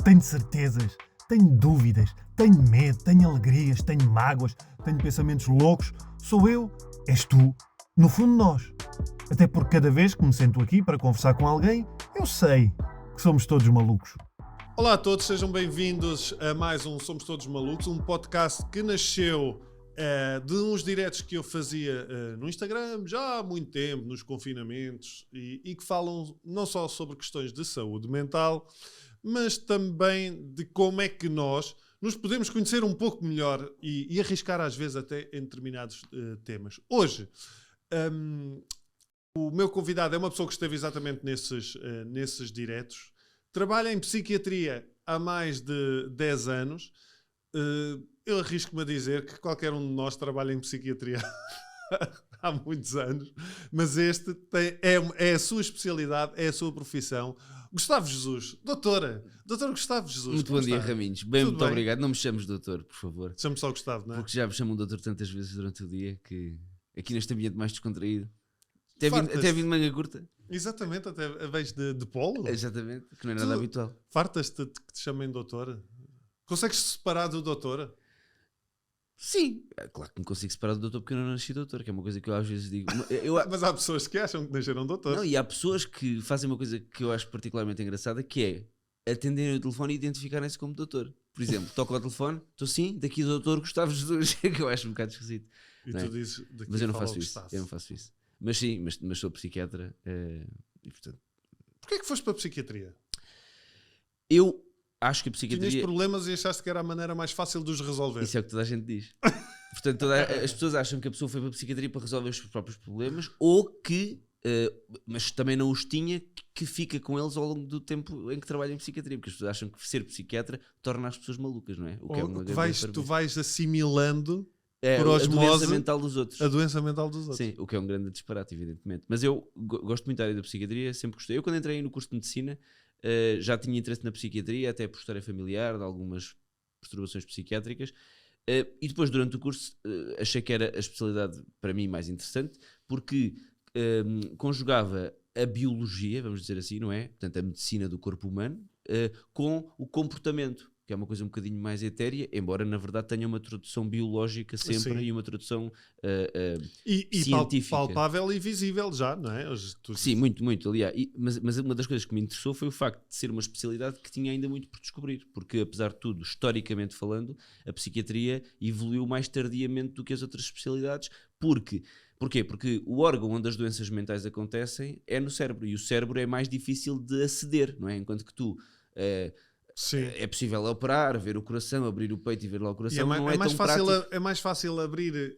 Tenho certezas, tenho dúvidas, tenho medo, tenho alegrias, tenho mágoas, tenho pensamentos loucos. Sou eu, és tu, no fundo nós. Até porque cada vez que me sento aqui para conversar com alguém, eu sei que somos todos malucos. Olá a todos, sejam bem-vindos a mais um Somos Todos Malucos, um podcast que nasceu de uns diretos que eu fazia no Instagram já há muito tempo, nos confinamentos, e que falam não só sobre questões de saúde mental, mas também de como é que nós nos podemos conhecer um pouco melhor e arriscar às vezes até em determinados temas. Hoje, o meu convidado é uma pessoa que esteve exatamente nesses diretos. Trabalha em psiquiatria há mais de 10 anos. Eu arrisco-me a dizer que qualquer um de nós trabalha em psiquiatria há muitos anos, mas este é a sua especialidade, é a sua profissão. Gustavo Jesus, doutor Gustavo Jesus. Muito bom dia, Raminhos. Muito bem? obrigado. Não me chames doutor, por favor. Chamo só Gustavo, não é? Porque já me chamam doutor tantas vezes durante o dia que aqui neste ambiente mais descontraído. Fartas-te. Até vim de manga curta. Exatamente, até vens de polo. Exatamente, que não é nada habitual. Fartas-te de que te chamem doutor? Consegues-te separar do doutor? Sim, é claro que me consigo separar do doutor porque eu não nasci doutor, que é uma coisa que eu às vezes digo. Mas há pessoas que acham que nasceram doutor. Não, e há pessoas que fazem uma coisa que eu acho particularmente engraçada, que é atenderem o telefone e identificarem-se como doutor. Por exemplo, toco ao telefone, estou sim, daqui do doutor Gustavo Jesus, que eu acho um bocado esquisito. E tu dizes, daqui mas eu não fala faço o isso, Gustavo. eu não faço isso. Mas sim, mas sou psiquiatra e portanto... Porquê é que foste para a psiquiatria? Eu acho que a Tinhas psiquiatria... problemas e achaste que era a maneira mais fácil de os resolver. Isso é o que toda a gente diz. Portanto, as pessoas acham que a pessoa foi para a psiquiatria para resolver os seus próprios problemas ou que, mas também não os tinha, que fica com eles ao longo do tempo em que trabalha em psiquiatria. Porque as pessoas acham que ser psiquiatra torna as pessoas malucas, não é? O que é uma tu vais assimilando por a osmose doença mental dos outros. a doença mental dos outros. Sim, o que é um grande disparate, evidentemente. Mas eu gosto muito da área da psiquiatria, sempre gostei. Eu, quando entrei no curso de medicina, já tinha interesse na psiquiatria, até por história familiar, de algumas perturbações psiquiátricas. E depois, durante o curso, achei que era a especialidade para mim mais interessante, porque conjugava a biologia, vamos dizer assim, não é? Portanto, a medicina do corpo humano, com o comportamento, que é uma coisa um bocadinho mais etérea, embora na verdade tenha uma tradução biológica sempre. Sim. E uma tradução científica. Palpável e visível já, não é? Sim, muito, muito, aliás. Mas uma das coisas que me interessou foi o facto de ser uma especialidade que tinha ainda muito por descobrir, porque apesar de tudo, historicamente falando, a psiquiatria evoluiu mais tardiamente do que as outras especialidades. Porquê? Porque o órgão onde as doenças mentais acontecem é no cérebro, e o cérebro é mais difícil de aceder, não é? Enquanto que tu... é possível operar, ver o coração, abrir o peito e ver lá o coração. Não é mais tão fácil prático. É mais fácil abrir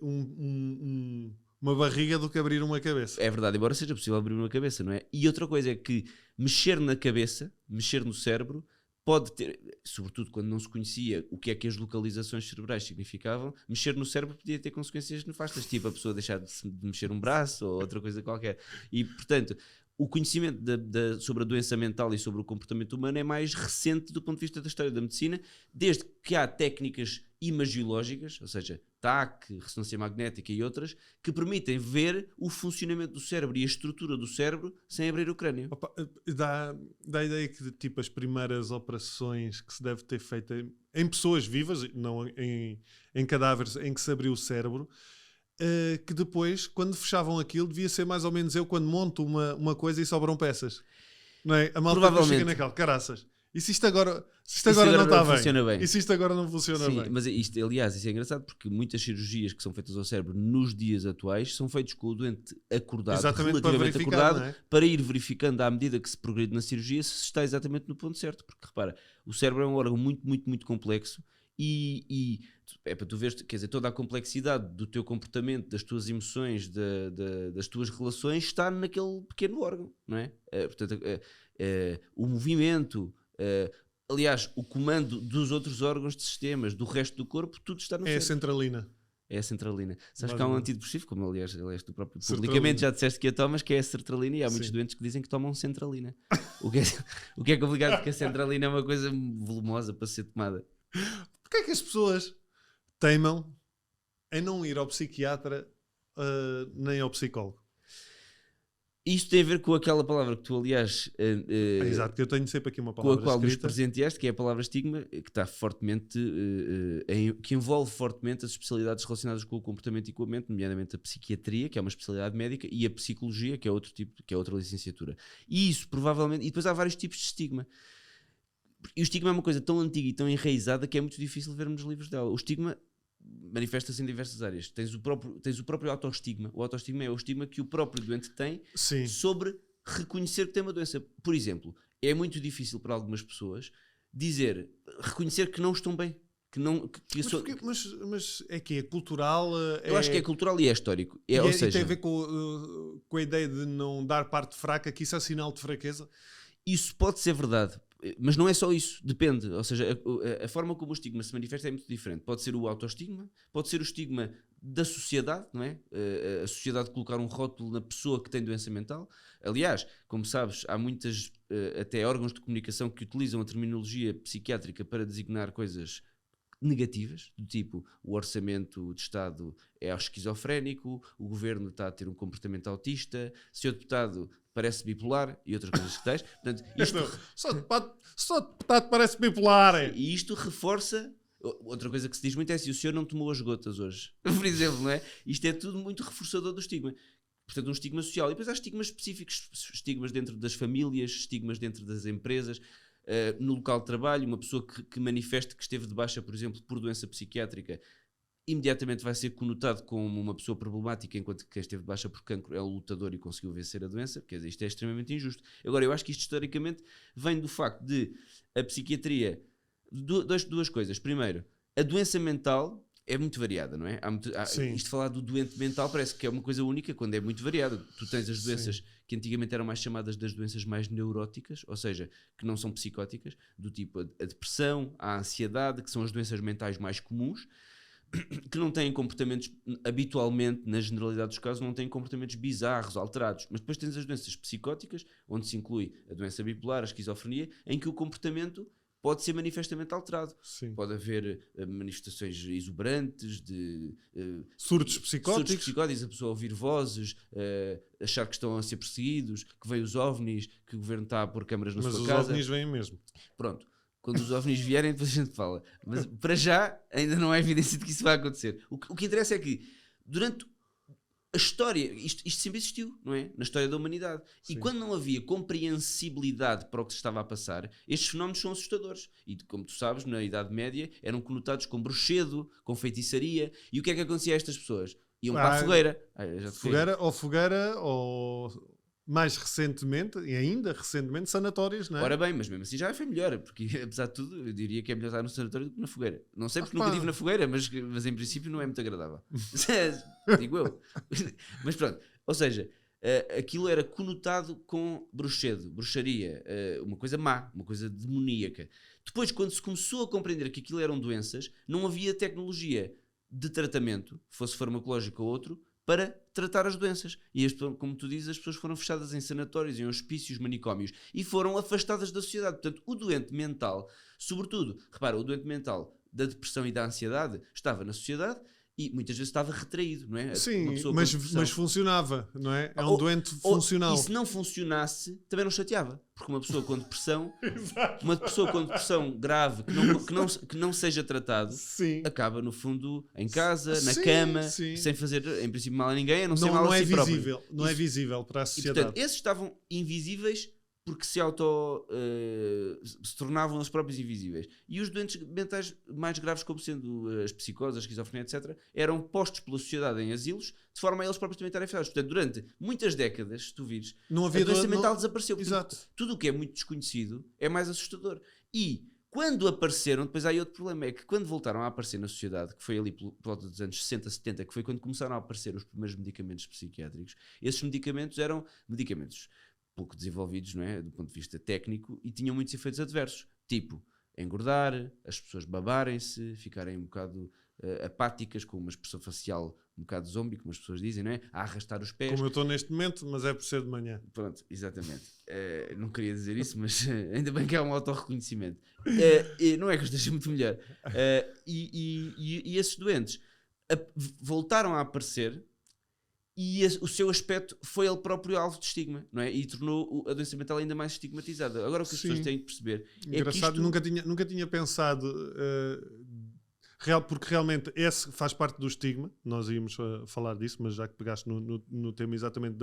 uma barriga do que abrir uma cabeça. É verdade, embora seja possível abrir uma cabeça, não é? E outra coisa é que mexer na cabeça, mexer no cérebro, pode ter, sobretudo quando não se conhecia o que é que as localizações cerebrais significavam, mexer no cérebro podia ter consequências nefastas, tipo a pessoa deixar de mexer um braço ou outra coisa qualquer. E, portanto... O conhecimento sobre a doença mental e sobre o comportamento humano é mais recente do ponto de vista da história da medicina, desde que há técnicas imagiológicas, ou seja, TAC, ressonância magnética e outras, que permitem ver o funcionamento do cérebro e a estrutura do cérebro sem abrir o crânio. Opa, dá a ideia que tipo, as primeiras operações que se deve ter feito em pessoas vivas, não em cadáveres em que se abriu o cérebro, que depois, quando fechavam aquilo, devia ser mais ou menos eu quando monto uma coisa e sobram peças. Não é? A malta fica naquela, caraças. E se isto agora não está bem? E se isto agora não funciona bem? Mas isto, aliás, isso é engraçado porque muitas cirurgias que são feitas ao cérebro nos dias atuais são feitas com o doente acordado, relativamente acordado, para ir verificando à medida que se progride na cirurgia se está exatamente no ponto certo. Porque repara, o cérebro é um órgão muito, muito, muito complexo. E é para tu veres, quer dizer, toda a complexidade do teu comportamento, das tuas emoções, das tuas relações está naquele pequeno órgão, não é? Portanto, o movimento, aliás, o comando dos outros órgãos de sistemas, do resto do corpo, tudo está no cérebro. É a centralina. É a centralina. Sabes que há um antidepressivo, como aliás tu próprio sertralina. Publicamente já disseste que a tomas, que é a sertralina, e há muitos doentes que dizem que tomam centralina. O que é complicado, porque a centralina é uma coisa volumosa para ser tomada. Porquê é que as pessoas teimam em não ir ao psiquiatra nem ao psicólogo? Isto tem a ver com aquela palavra que tu, aliás, Exato, que eu tenho sempre aqui uma com palavra a qual nos escrita. presenteaste, que é a palavra estigma, que está fortemente, que envolve fortemente as especialidades relacionadas com o comportamento e com a mente, nomeadamente a psiquiatria, que é uma especialidade médica, e a psicologia, que é outro tipo, que é outra licenciatura. E isso provavelmente, e depois há vários tipos de estigma. E o estigma é uma coisa tão antiga e tão enraizada que é muito difícil ver nos livros dela. O estigma manifesta-se em diversas áreas. Tens o próprio autoestigma. O autoestigma é o estigma que o próprio doente tem Sim. sobre reconhecer que tem uma doença. Por exemplo, é muito difícil para algumas pessoas reconhecer que não estão bem. Mas é que é cultural? Eu acho que é cultural e é histórico. E Ou seja, tem a ver com a ideia de não dar parte fraca, que isso é sinal de fraqueza? isso pode ser verdade, mas não é só isso, depende. Ou seja, a forma como o estigma se manifesta é muito diferente. Pode ser o autoestigma, pode ser o estigma da sociedade, não é? A sociedade colocar um rótulo na pessoa que tem doença mental. Aliás, como sabes, há muitas até órgãos de comunicação que utilizam a terminologia psiquiátrica para designar coisas negativas, do tipo o orçamento de Estado é esquizofrénico, o governo está a ter um comportamento autista, se o deputado parece bipolar e outras coisas que tais. Portanto, Só deputado parece bipolar. e isto reforça. Outra coisa que se diz muito é se o senhor não tomou as gotas hoje, por exemplo, não é? Isto é tudo muito reforçador do estigma. Portanto, um estigma social. E depois há estigmas específicos, estigmas dentro das famílias, estigmas dentro das empresas. No local de trabalho, uma pessoa que manifeste que esteve de baixa, por exemplo, por doença psiquiátrica, imediatamente vai ser conotado como uma pessoa problemática, enquanto que quem esteve de baixa por cancro é o lutador e conseguiu vencer a doença. Quer dizer, isto é extremamente injusto. Agora, eu acho que isto historicamente vem do facto de a psiquiatria, duas coisas. Primeiro, a doença mental é muito variada, não é? Isto de falar do doente mental parece que é uma coisa única quando é muito variada. Tu tens as doenças que antigamente eram mais chamadas das doenças mais neuróticas, ou seja, que não são psicóticas, do tipo a depressão, a ansiedade, que são as doenças mentais mais comuns, que não têm comportamentos, habitualmente, na generalidade dos casos, não têm comportamentos bizarros, alterados. Mas depois tens as doenças psicóticas, onde se inclui a doença bipolar, a esquizofrenia, em que o comportamento pode ser manifestamente alterado. Sim. Pode haver manifestações exuberantes de Surtos psicóticos. a pessoa ouvir vozes, achar que estão a ser perseguidos, que veio os OVNIs, que o governo está a pôr câmaras na Mas sua os casa. OVNIs vêm mesmo. Pronto. Quando os OVNIs vierem, depois a gente fala. Mas para já ainda não há evidência de que isso vai acontecer. O que interessa é que durante a história, isto sempre existiu, não é? Na história da humanidade. Sim. E quando não havia compreensibilidade para o que se estava a passar, estes fenómenos são assustadores. E como tu sabes, na Idade Média eram conotados com bruxedo, com feitiçaria. E o que é que acontecia a estas pessoas? Iam para a fogueira. Fogueira ou mais recentemente, e ainda recentemente, sanatórios, não é? Ora bem, mas mesmo assim já foi melhor, porque apesar de tudo, eu diria que é melhor estar no sanatório do que na fogueira. Não sei porque nunca estive na fogueira, mas em princípio não é muito agradável. Digo eu. Mas pronto, ou seja, aquilo era conotado com bruxedo, bruxaria, uma coisa má, uma coisa demoníaca. Depois, quando se começou a compreender que aquilo eram doenças, não havia tecnologia de tratamento, fosse farmacológico ou outro, para tratar as doenças. E, como tu dizes, as pessoas foram fechadas em sanatórios, em hospícios, manicómios, e foram afastadas da sociedade. Portanto, o doente mental, sobretudo, repara, o doente mental da depressão e da ansiedade estava na sociedade e muitas vezes estava retraído, não é? Sim, mas funcionava, não é? É um doente funcional. E se não funcionasse, também não chateava. Porque uma pessoa com depressão, uma pessoa com depressão grave que não seja tratado, Sim. acaba no fundo em casa, na Sim, cama, sim. sem fazer em princípio mal a ninguém, a não ser mal Não a é si próprio. visível, não é visível para a E sociedade. portanto, esses estavam invisíveis porque se tornavam eles próprios invisíveis. E os doentes mentais mais graves, como sendo as psicoses, a esquizofrenia, etc., eram postos pela sociedade em asilos, de forma a eles próprios também estarem fechados. Portanto, durante muitas décadas, se tu vires, Não havia a doença dor, mental desapareceu. Exato. Tudo o que é muito desconhecido é mais assustador. E quando apareceram, depois há aí outro problema, é que quando voltaram a aparecer na sociedade, que foi ali por volta dos anos 60, 70, que foi quando começaram a aparecer os primeiros medicamentos psiquiátricos, esses medicamentos eram medicamentos pouco desenvolvidos, não é? Do ponto de vista técnico, e tinham muitos efeitos adversos, tipo engordar, as pessoas babarem-se, ficarem um bocado apáticas, com uma expressão facial um bocado zombie, como as pessoas dizem, não é? A arrastar os pés. Como eu estou neste momento, mas é por ser de manhã. Pronto, exatamente. Não queria dizer isso, mas ainda bem que há um autorreconhecimento. Não é que eu esteja muito melhor. E esses doentes voltaram a aparecer e o seu aspecto foi ele próprio alvo de estigma, não é? E tornou a doença mental ainda mais estigmatizada. Agora o que as pessoas têm que perceber Engraçado, é que nunca tinha pensado, porque realmente esse faz parte do estigma, nós íamos falar disso, mas já que pegaste no tema exatamente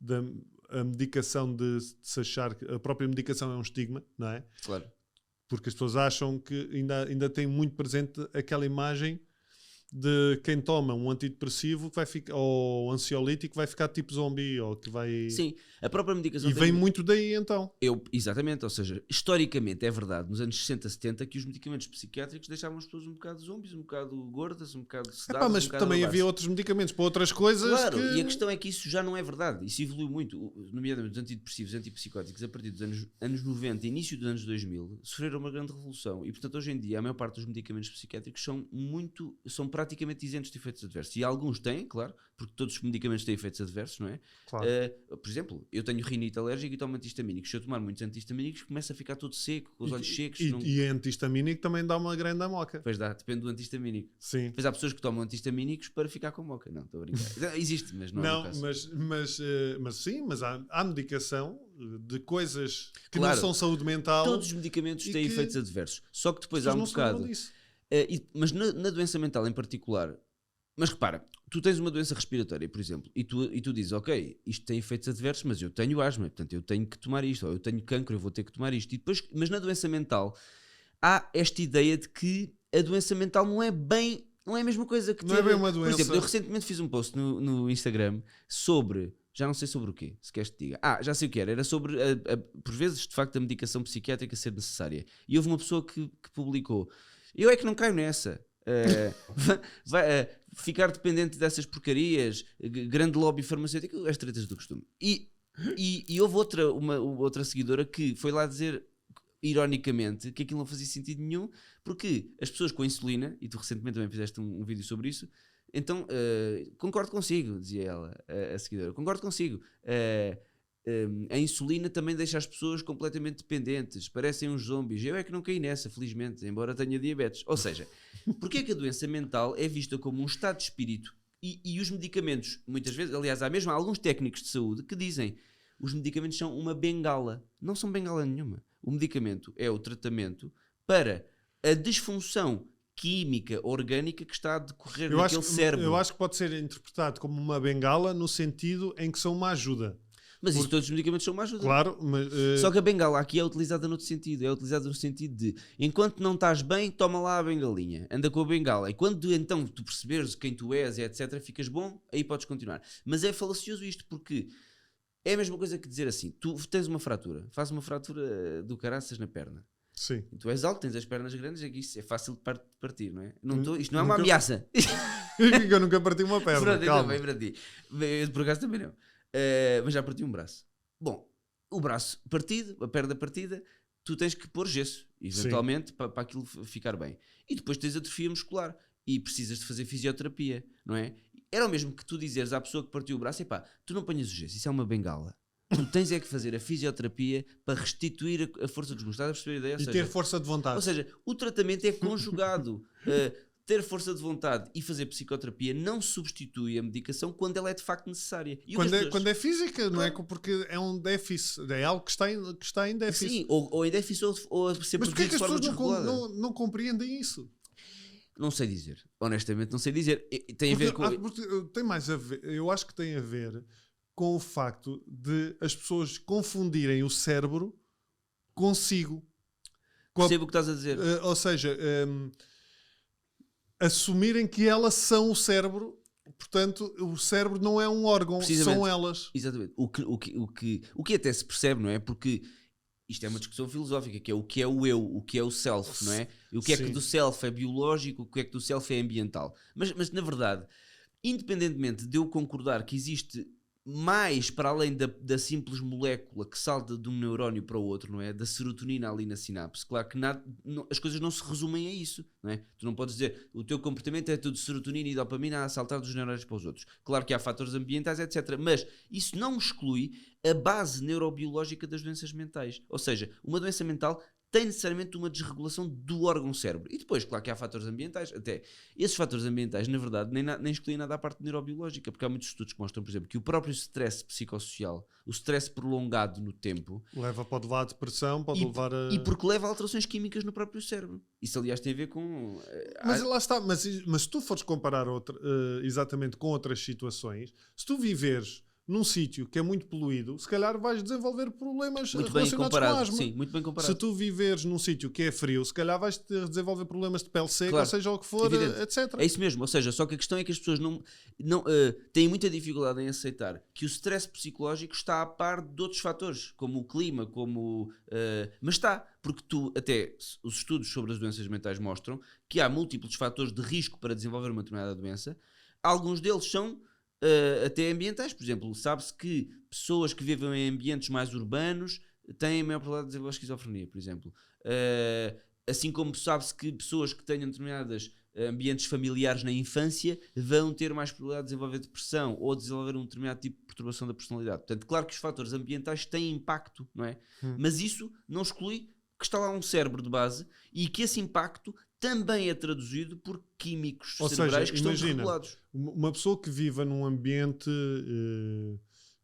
da a medicação de se achar que a própria medicação é um estigma, não é? Claro. Porque as pessoas acham que ainda tem muito presente aquela imagem de quem toma um antidepressivo que vai ficar, ou ansiolítico vai ficar tipo zombie, ou que vai... Sim, a própria medicação... E vem muito daí, então. Exatamente, ou seja, historicamente é verdade, nos anos 60, 70, que os medicamentos psiquiátricos deixavam as pessoas um bocado zombies, um bocado gordas, um bocado sedadas, mas também havia outros medicamentos para outras coisas. Claro, e a questão é que isso já não é verdade, isso evoluiu muito, nomeadamente os antidepressivos, antipsicóticos, a partir dos anos 90, início dos anos 2000, sofreram uma grande revolução, e portanto hoje em dia a maior parte dos medicamentos psiquiátricos são praticamente isentos de efeitos adversos, e alguns têm, claro, porque todos os medicamentos têm efeitos adversos, não é? Claro. Por exemplo, eu tenho rinite alérgica e tomo antihistamínicos. Se eu tomar muitos antihistamínicos, começa a ficar todo seco, com os olhos secos. E antihistamínico também dá uma grande moca. Pois dá, depende do antihistamínico. Sim. Pois há pessoas que tomam antihistamínicos para ficar com moca. Não, estou a brincar. Existe, mas não é o caso. Mas sim, mas há medicação de coisas que claro, não são saúde mental. Todos os medicamentos têm efeitos adversos. Só que depois há um bocado... mas na doença mental em particular... Mas repara, tu tens uma doença respiratória, por exemplo, e tu dizes, ok, isto tem efeitos adversos, mas eu tenho asma, portanto eu tenho que tomar isto, ou eu tenho cancro, eu vou ter que tomar isto. E depois, mas na doença mental há esta ideia de que a doença mental não é a mesma coisa que não é bem uma doença. Por exemplo, eu recentemente fiz um post no Instagram sobre, já não sei sobre o quê, se queres te diga. Já sei o que era sobre, por vezes, de facto, a medicação psiquiátrica ser necessária. E houve uma pessoa que publicou, eu é que não caio nessa. Ficar dependente dessas porcarias, grande lobby farmacêutico, as tretas do costume. E houve outra seguidora que foi lá dizer, ironicamente, que aquilo não fazia sentido nenhum, porque as pessoas com insulina, e tu recentemente também fizeste um vídeo sobre isso, então concordo consigo, dizia ela, a seguidora, concordo consigo. A insulina também deixa as pessoas completamente dependentes, parecem uns zombies. Eu é que não caí nessa, felizmente, embora tenha diabetes. Ou seja, porque é que a doença mental é vista como um estado de espírito e os medicamentos, muitas vezes, aliás, há mesmo alguns técnicos de saúde que dizem os medicamentos são uma bengala. Não são bengala nenhuma. O medicamento é o tratamento para a disfunção química, orgânica que está a decorrer naquele cérebro. Eu acho que pode ser interpretado como uma bengala no sentido em que são uma ajuda. Mas isso todos os medicamentos são uma ajuda. Claro, mas... Só que a bengala aqui é utilizada noutro sentido. É utilizada no sentido de, enquanto não estás bem, toma lá a bengalinha. Anda com a bengala. E quando então tu perceberes quem tu és e etc, ficas bom, aí podes continuar. Mas é falacioso isto, porque é a mesma coisa que dizer assim, tu tens uma fratura, fazes uma fratura do caraças na perna. Sim. E tu és alto, tens as pernas grandes, é que isso é fácil de partir, não é? Isto não é uma ameaça. Eu nunca parti uma perna, Pronto, calma. Então, para ti. Eu, por acaso também não. Mas já parti um braço. Bom, o braço partido, a perna partida, tu tens que pôr gesso, eventualmente, para aquilo ficar bem. E depois tens atrofia muscular e precisas de fazer fisioterapia, não é? Era o mesmo que tu dizeres à pessoa que partiu o braço, epá, tu não ponhas o gesso, isso é uma bengala. Tu tens é que fazer a fisioterapia para restituir a força dos músculos. Estás a perceber a ideia? E ter força de vontade. Ou seja, o tratamento é conjugado. Ter força de vontade e fazer psicoterapia não substitui a medicação quando ela é de facto necessária. E quando é física, não é? Porque é um déficit, é algo que está em déficit. Sim, ou em déficit ou a ser Mas porquê é que as pessoas não compreendem isso? Não sei dizer. Honestamente, não sei dizer. Tem a ver com... Tem mais a ver, eu acho que tem a ver com o facto de as pessoas confundirem o cérebro consigo. Percebo o que estás a dizer. Ou seja... assumirem que elas são o cérebro, portanto o cérebro não é um órgão, são elas. Exatamente. O que até se percebe, não é? Porque isto é uma discussão filosófica, que é o eu, o que é o self, não é? E o que é que do self é biológico, o que é que do self é ambiental. Mas na verdade, independentemente de eu concordar que existe mais para além da simples molécula que salta de um neurónio para o outro, não é? Da serotonina ali na sinapse. Claro que as coisas não se resumem a isso, não é? Tu não podes dizer o teu comportamento é tudo serotonina e dopamina a saltar dos neurónios para os outros. Claro que há fatores ambientais, etc. Mas isso não exclui a base neurobiológica das doenças mentais. Ou seja, uma doença mental tem necessariamente uma desregulação do órgão cérebro. E depois, claro que há fatores ambientais, até esses fatores ambientais, na verdade, nem excluem nada à parte neurobiológica, porque há muitos estudos que mostram, por exemplo, que o próprio stress psicossocial, o stress prolongado no tempo, Pode levar a depressão, pode levar a... e porque leva a alterações químicas no próprio cérebro. Isso, aliás, tem a ver com... Mas lá está, mas se tu fores comparar exatamente com outras situações, se tu viveres num sítio que é muito poluído, se calhar vais desenvolver problemas muito bem relacionados comparado, com asma. sim, muito bem comparado. Se tu viveres num sítio que é frio, se calhar vais desenvolver problemas de pele seca, Claro, ou seja o que for, evidente. etc. É isso mesmo, ou seja, só que a questão é que as pessoas não têm muita dificuldade em aceitar que o stress psicológico está a par de outros fatores, como o clima, mas está, porque até os estudos sobre as doenças mentais mostram que há múltiplos fatores de risco para desenvolver uma determinada doença. Alguns deles são até ambientais. Por exemplo, sabe-se que pessoas que vivem em ambientes mais urbanos têm a maior probabilidade de desenvolver esquizofrenia, por exemplo. Assim como sabe-se que pessoas que tenham determinados ambientes familiares na infância vão ter mais probabilidade de desenvolver depressão ou de desenvolver um determinado tipo de perturbação da personalidade. Portanto, claro que os fatores ambientais têm impacto, não é? Mas isso não exclui que está lá um cérebro de base e que esse impacto também é traduzido por químicos cerebrais que estão desregulados. Uma pessoa que viva num ambiente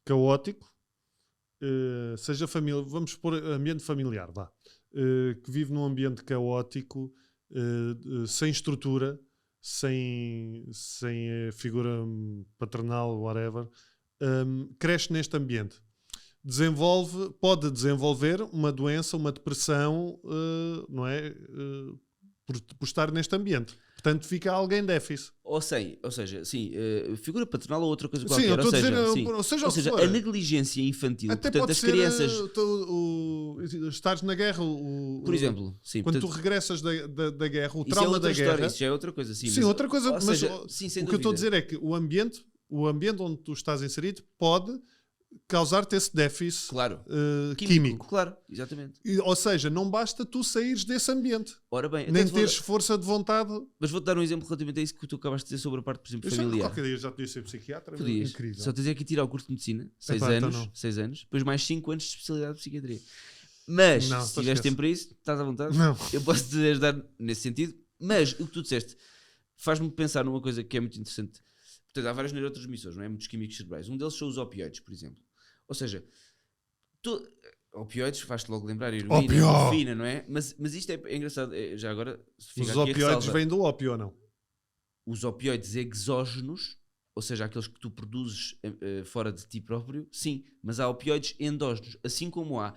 caótico, seja família, vamos pôr ambiente familiar, vá, que vive num ambiente caótico, sem estrutura, sem figura paternal, whatever, cresce neste ambiente. Pode desenvolver uma doença, uma depressão, não é? Por estar neste ambiente. Portanto, fica alguém déficit. Ou seja, sim, figura paternal ou outra coisa Sim, qualquer. eu estou a dizer, sim. ou seja, a negligência infantil, até portanto, pode as ser, crianças... estares na guerra, por exemplo, sim, quando portanto, tu regressas da guerra, o isso trauma é outra da história, guerra... isso já é outra coisa, sim. Sim, outra coisa, ou mas seja, sim, sem o que eu estou a dúvida. dizer é que o ambiente onde tu estás inserido pode causar-te esse déficit químico. Claro, exatamente. Ou seja, não basta tu saíres desse ambiente. Ora bem, Nem teres força de vontade. Mas vou-te dar um exemplo relativamente a isso que tu acabaste de dizer sobre a parte, por exemplo, familiar. Qualquer dia já podia ser psiquiatra. Podias. Incrível. Só tens que tirar o curso de medicina, 6 então anos, não. 6 anos, depois mais 5 anos de especialidade de psiquiatria. Mas, Não, se tiveres tempo para isso, estás à vontade. Não. Eu posso te ajudar nesse sentido. Mas o que tu disseste faz-me pensar numa coisa que é muito interessante. Portanto, há vários neurotransmissores, não é? Muitos químicos cerebrais. Um deles são os opioides, por exemplo. Ou seja, opioides, faz-te logo lembrar heroína, morfina, não é? Mas isto é engraçado. Já agora, fica Os aqui a opioides ressalva. vêm do ópio ou não? Os opioides exógenos, ou seja, aqueles que tu produzes fora de ti próprio, sim, mas há opioides endógenos, assim como há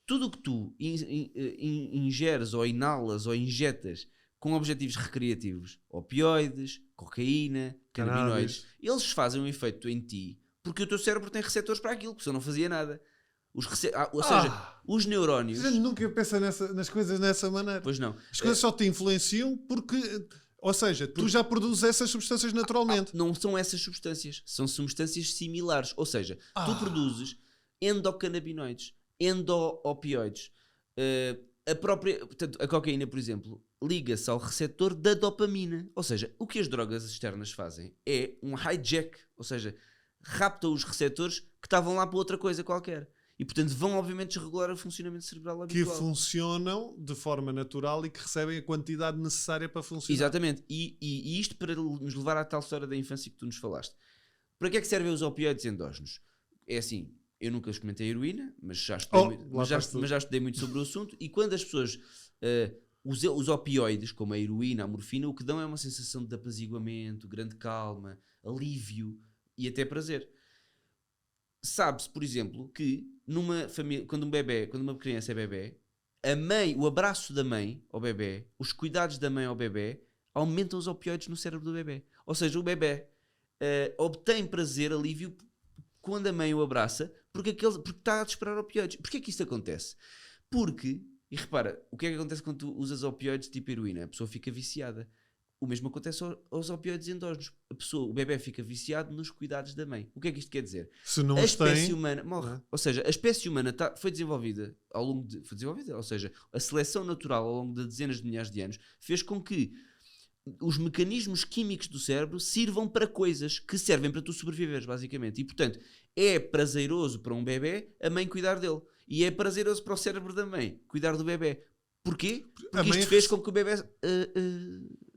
tudo o que tu ingeres ou inalas ou injetas com objetivos recreativos, opioides, cocaína, canabinoides, eles fazem um efeito em ti porque o teu cérebro tem receptores para aquilo, porque senão não fazia nada. Ou seja, os neurónios... A gente nunca pensa nas coisas dessa maneira. Pois não. As coisas só te influenciam porque... Ou seja, tu já produzes essas substâncias naturalmente. Não são essas substâncias. São substâncias similares. Ou seja, tu produzes endocannabinoides, endoopioides. Portanto, a cocaína, por exemplo, liga-se ao receptor da dopamina. Ou seja, o que as drogas externas fazem é um hijack. Ou seja, raptam os receptores que estavam lá para outra coisa qualquer. E, portanto, vão obviamente desregular o funcionamento cerebral habitual. Que funcionam de forma natural e que recebem a quantidade necessária para funcionar. Exatamente. E isto para nos levar à tal história da infância que tu nos falaste. Para que é que servem os opioides endógenos? É assim, eu nunca experimentei heroína, mas já estudei muito sobre o assunto. E quando as pessoas... os opioides, como a heroína, a morfina, o que dão é uma sensação de apaziguamento, grande calma, alívio e até prazer. Sabe-se, por exemplo, que numa família, quando uma criança é bebê, o abraço da mãe ao bebê, os cuidados da mãe ao bebê, aumentam os opioides no cérebro do bebê. Ou seja, o bebê obtém prazer, alívio, quando a mãe o abraça, porque está a disparar opioides. Porquê é que isto acontece? E repara, o que é que acontece quando tu usas opioides tipo heroína? A pessoa fica viciada. O mesmo acontece aos opioides endógenos. O bebê fica viciado nos cuidados da mãe. O que é que isto quer dizer? Se não a espécie humana morre. Não é? Ou seja, a espécie humana foi desenvolvida ou seja, a seleção natural ao longo de dezenas de milhares de anos fez com que os mecanismos químicos do cérebro sirvam para coisas que servem para tu sobreviveres, basicamente. E, portanto, é prazeroso para um bebê a mãe cuidar dele. E é prazeroso para o cérebro da mãe cuidar do bebê. Porquê? A Porque mãe isto fez com que o bebê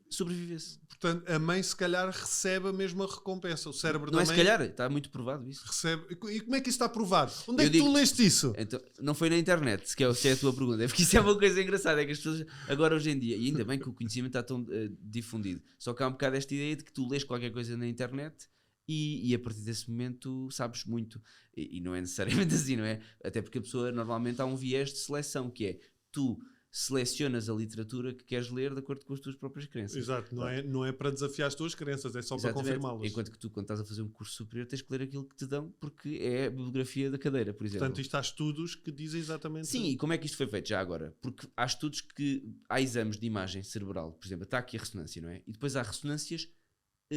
sobrevivesse. Portanto, a mãe se calhar recebe a mesma recompensa. O cérebro Não da é se mãe calhar, está muito provado isso. recebe. E como é que isso está provado? Onde é Eu que tu digo- leste isso? Então, não foi na internet, se é a tua pergunta. É porque isso é uma coisa engraçada, é que as pessoas agora hoje em dia, e ainda bem que o conhecimento está tão difundido, só que há um bocado esta ideia de que tu lês qualquer coisa na internet e a partir desse momento sabes muito. E não é necessariamente assim, não é? Até porque a pessoa normalmente há um viés de seleção, que é tu selecionas a literatura que queres ler de acordo com as tuas próprias crenças. Exato, não é para desafiar as tuas crenças, é só Exatamente. para confirmá-las. Enquanto que tu, quando estás a fazer um curso superior, tens que ler aquilo que te dão, porque é a bibliografia da cadeira, por exemplo. Portanto, isto há estudos que dizem exatamente Sim, e como é que isto foi feito já agora? Porque há estudos que há exames de imagem cerebral, por exemplo, está aqui a ressonância, não é? E depois há ressonâncias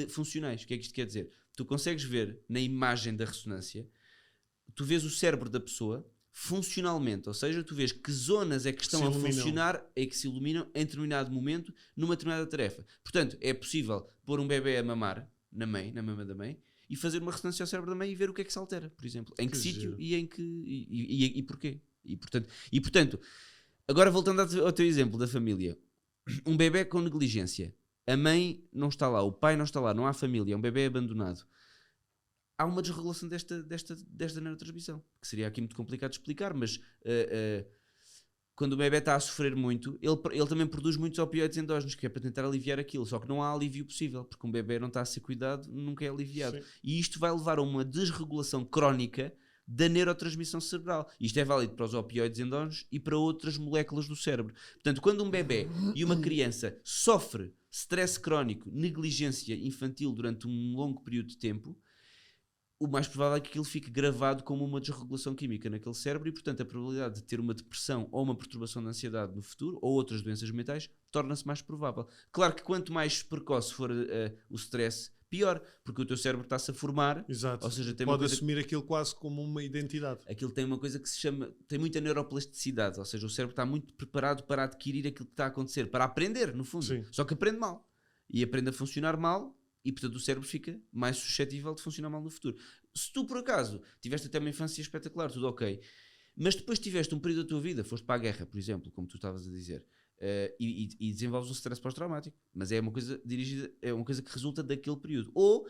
funcionais. O que é que isto quer dizer? Tu consegues ver na imagem da ressonância, tu vês o cérebro da pessoa funcionalmente, ou seja, tu vês que zonas é que estão a funcionar, é que se iluminam em determinado momento, numa determinada tarefa. Portanto, é possível pôr um bebê a mamar na mama da mãe, e fazer uma ressonância ao cérebro da mãe e ver o que é que se altera, por exemplo. Em que sítio e em que e porquê. E portanto, agora voltando ao teu exemplo da família, um bebê com negligência, a mãe não está lá, o pai não está lá, não há família, é um bebê abandonado. Há uma desregulação desta neurotransmissão, que seria aqui muito complicado de explicar, mas quando o bebê está a sofrer muito, ele também produz muitos opioides endógenos, que é para tentar aliviar aquilo, só que não há alívio possível, porque um bebê não está a ser cuidado, nunca é aliviado. Sim. E isto vai levar a uma desregulação crónica da neurotransmissão cerebral. Isto é válido para os opioides endógenos e para outras moléculas do cérebro. Portanto, quando um bebê e uma criança sofre stress crónico, negligência infantil durante um longo período de tempo, o mais provável é que aquilo fique gravado como uma desregulação química naquele cérebro e, portanto, a probabilidade de ter uma depressão ou uma perturbação de ansiedade no futuro ou outras doenças mentais torna-se mais provável. Claro que quanto mais precoce for o stress, pior, porque o teu cérebro está-se a formar. Exato. Ou seja, tem Pode uma coisa assumir aquilo quase como uma identidade. aquilo tem uma coisa que se chama, tem muita neuroplasticidade, ou seja, o cérebro está muito preparado para adquirir aquilo que está a acontecer, para aprender, no fundo. Sim. Só que aprende mal. E aprende a funcionar mal e, portanto, o cérebro fica mais suscetível de funcionar mal no futuro. Se tu, por acaso, tiveste até uma infância espetacular, tudo ok, mas depois tiveste um período da tua vida, foste para a guerra, por exemplo, como tu estavas a dizer, e desenvolves um stress pós-traumático, mas é uma coisa dirigida, é uma coisa que resulta daquele período. Ou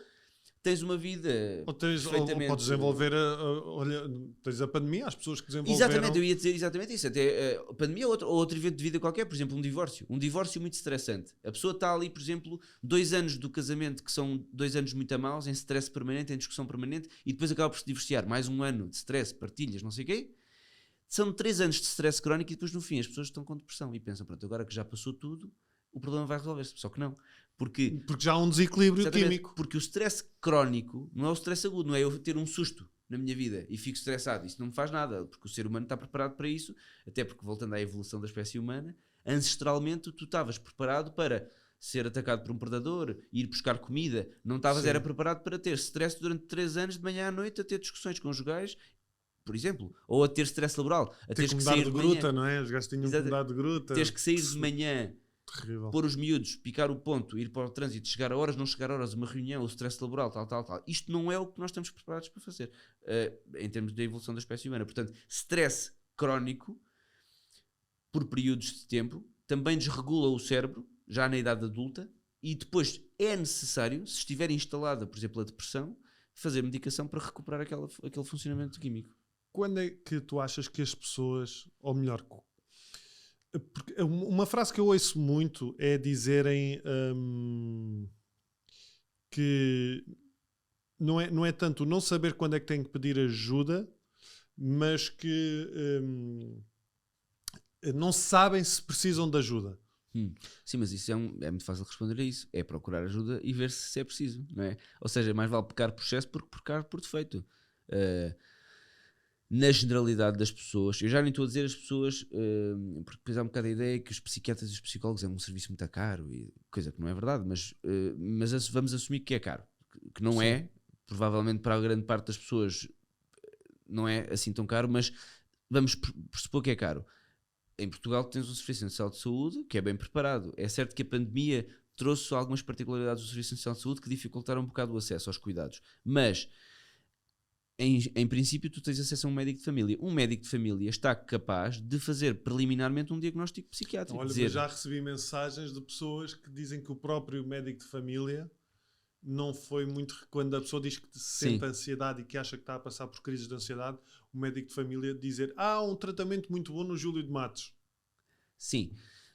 tens uma vida Ou perfeitamente... podes desenvolver olha, tens a pandemia, as pessoas que desenvolveram... Exatamente, eu ia dizer exatamente isso. Até a pandemia ou outro evento de vida qualquer, por exemplo, um divórcio. Um divórcio muito estressante. A pessoa está ali, por exemplo, 2 anos do casamento, que são 2 anos muito a maus, em stress permanente, em discussão permanente, e depois acaba por se divorciar. Mais um ano de stress, partilhas, não sei o quê. São 3 anos de stress crónico e depois, no fim, as pessoas estão com depressão e pensam, pronto, agora que já passou tudo, o problema vai resolver-se. Só que não. Porque já há um desequilíbrio exatamente, químico. porque o stress crónico não é o stress agudo, não é eu ter um susto na minha vida e fico estressado. Isso não me faz nada, porque o ser humano está preparado para isso, até porque, voltando à evolução da espécie humana, ancestralmente tu estavas preparado para ser atacado por um predador, ir buscar comida, não estavas, era preparado para ter stress durante 3 anos, de manhã à noite, a ter discussões conjugais, por exemplo, ou a ter stress laboral, a teres que sair de manhã, gruta, não é? Os gajos tinham que mudar de gruta. teres que sair de manhã, Terrível. pôr os miúdos, picar o ponto, ir para o trânsito, chegar a horas, não chegar a horas, uma reunião, o stress laboral, tal. Isto não é o que nós estamos preparados para fazer, em termos de evolução da espécie humana. Portanto, stress crónico, por períodos de tempo, também desregula o cérebro, já na idade adulta, e depois é necessário, se estiver instalada, por exemplo, a depressão, fazer medicação para recuperar aquele funcionamento químico. Quando é que tu achas que as pessoas, ou melhor, porque uma frase que eu ouço muito é dizerem que não é tanto não saber quando é que tem que pedir ajuda, mas que não sabem se precisam de ajuda. Sim, mas isso é muito fácil responder a isso. É procurar ajuda e ver se é preciso, não é? Ou seja, mais vale pecar por excesso porque pecar por defeito. Na generalidade das pessoas, eu já nem estou a dizer as pessoas, porque depois há um bocado a ideia que os psiquiatras e os psicólogos é um serviço muito caro, e coisa que não é verdade, mas vamos assumir que é caro, que não é, provavelmente para a grande parte das pessoas não é assim tão caro, mas vamos pressupor que é caro. Em Portugal tens um Serviço Nacional de Saúde que é bem preparado. É certo que a pandemia trouxe algumas particularidades do Serviço Nacional de Saúde que dificultaram um bocado o acesso aos cuidados, mas em princípio, tu tens acesso a um médico de família. Um médico de família está capaz de fazer preliminarmente um diagnóstico psiquiátrico. Olha, dizer, mas já recebi mensagens de pessoas que dizem que o próprio médico de família não foi muito... Quando a pessoa diz que sente Sim. ansiedade e que acha que está a passar por crises de ansiedade, o médico de família dizer há um tratamento muito bom no Júlio de Matos. sim.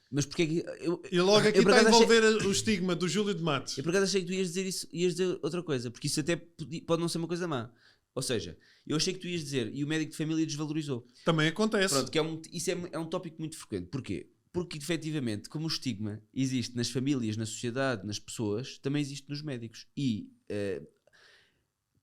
Mas porque é que... E logo aqui eu por está a acaso envolver o estigma do Júlio de Matos. Eu por acaso achei que tu ias dizer isso, ias dizer outra coisa, porque isso até pode não ser uma coisa má. Ou seja, eu achei que tu ias dizer, e o médico de família desvalorizou. Também acontece. Pronto, que isso é um tópico muito frequente. Porquê? Porque, efetivamente, como o estigma existe nas famílias, na sociedade, nas pessoas, também existe nos médicos. E,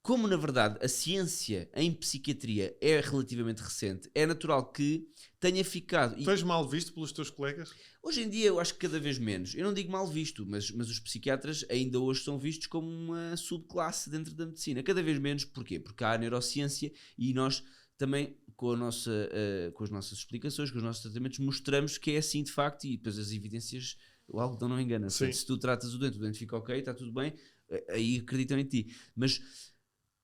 como, na verdade, a ciência em psiquiatria é relativamente recente, é natural que tenha ficado... Tu és mal visto pelos teus colegas? Hoje em dia eu acho que cada vez menos. Eu não digo mal visto, mas os psiquiatras ainda hoje são vistos como uma subclasse dentro da medicina. Cada vez menos. Porquê? Porque há a neurociência e nós também, com as nossas explicações, com os nossos tratamentos, mostramos que é assim de facto e depois as evidências, o algodão não engana. Portanto, se tu tratas o doente fica ok, está tudo bem, aí acreditam em ti. Mas...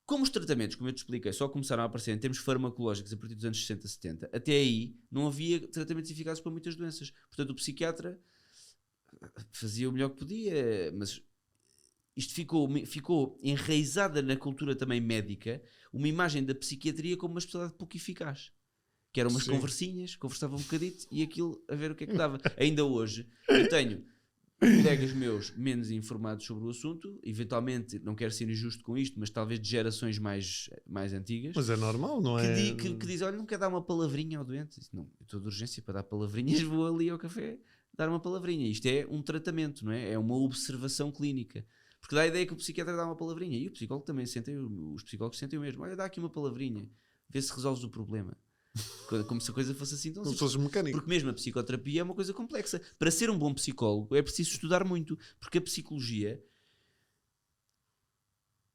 como os tratamentos, como eu te expliquei, só começaram a aparecer em termos farmacológicos a partir dos anos 60, 70, até aí não havia tratamentos eficazes para muitas doenças. Portanto, o psiquiatra fazia o melhor que podia, mas isto ficou enraizada na cultura também médica, uma imagem da psiquiatria como uma especialidade pouco eficaz. Que eram umas conversinhas, conversavam um bocadito e aquilo a ver o que é que dava. Ainda hoje, eu tenho... colegas meus menos informados sobre o assunto, eventualmente, não quero ser injusto com isto, mas talvez de gerações mais antigas, Mas é normal, não é? que dizem, olha, não quer dar uma palavrinha ao doente? Disse, não, eu estou de urgência para dar palavrinhas, vou ali ao café dar uma palavrinha. Isto é um tratamento, não é? É uma observação clínica. Porque dá a ideia que o psiquiatra dá uma palavrinha, e o psicólogo também os psicólogos sentem o mesmo. Olha, dá aqui uma palavrinha, vê se resolves o problema. Como se a coisa fosse assim tão Como se simples. fosse mecânico. Porque mesmo a psicoterapia é uma coisa complexa. Para ser um bom psicólogo é preciso estudar muito, porque a psicologia...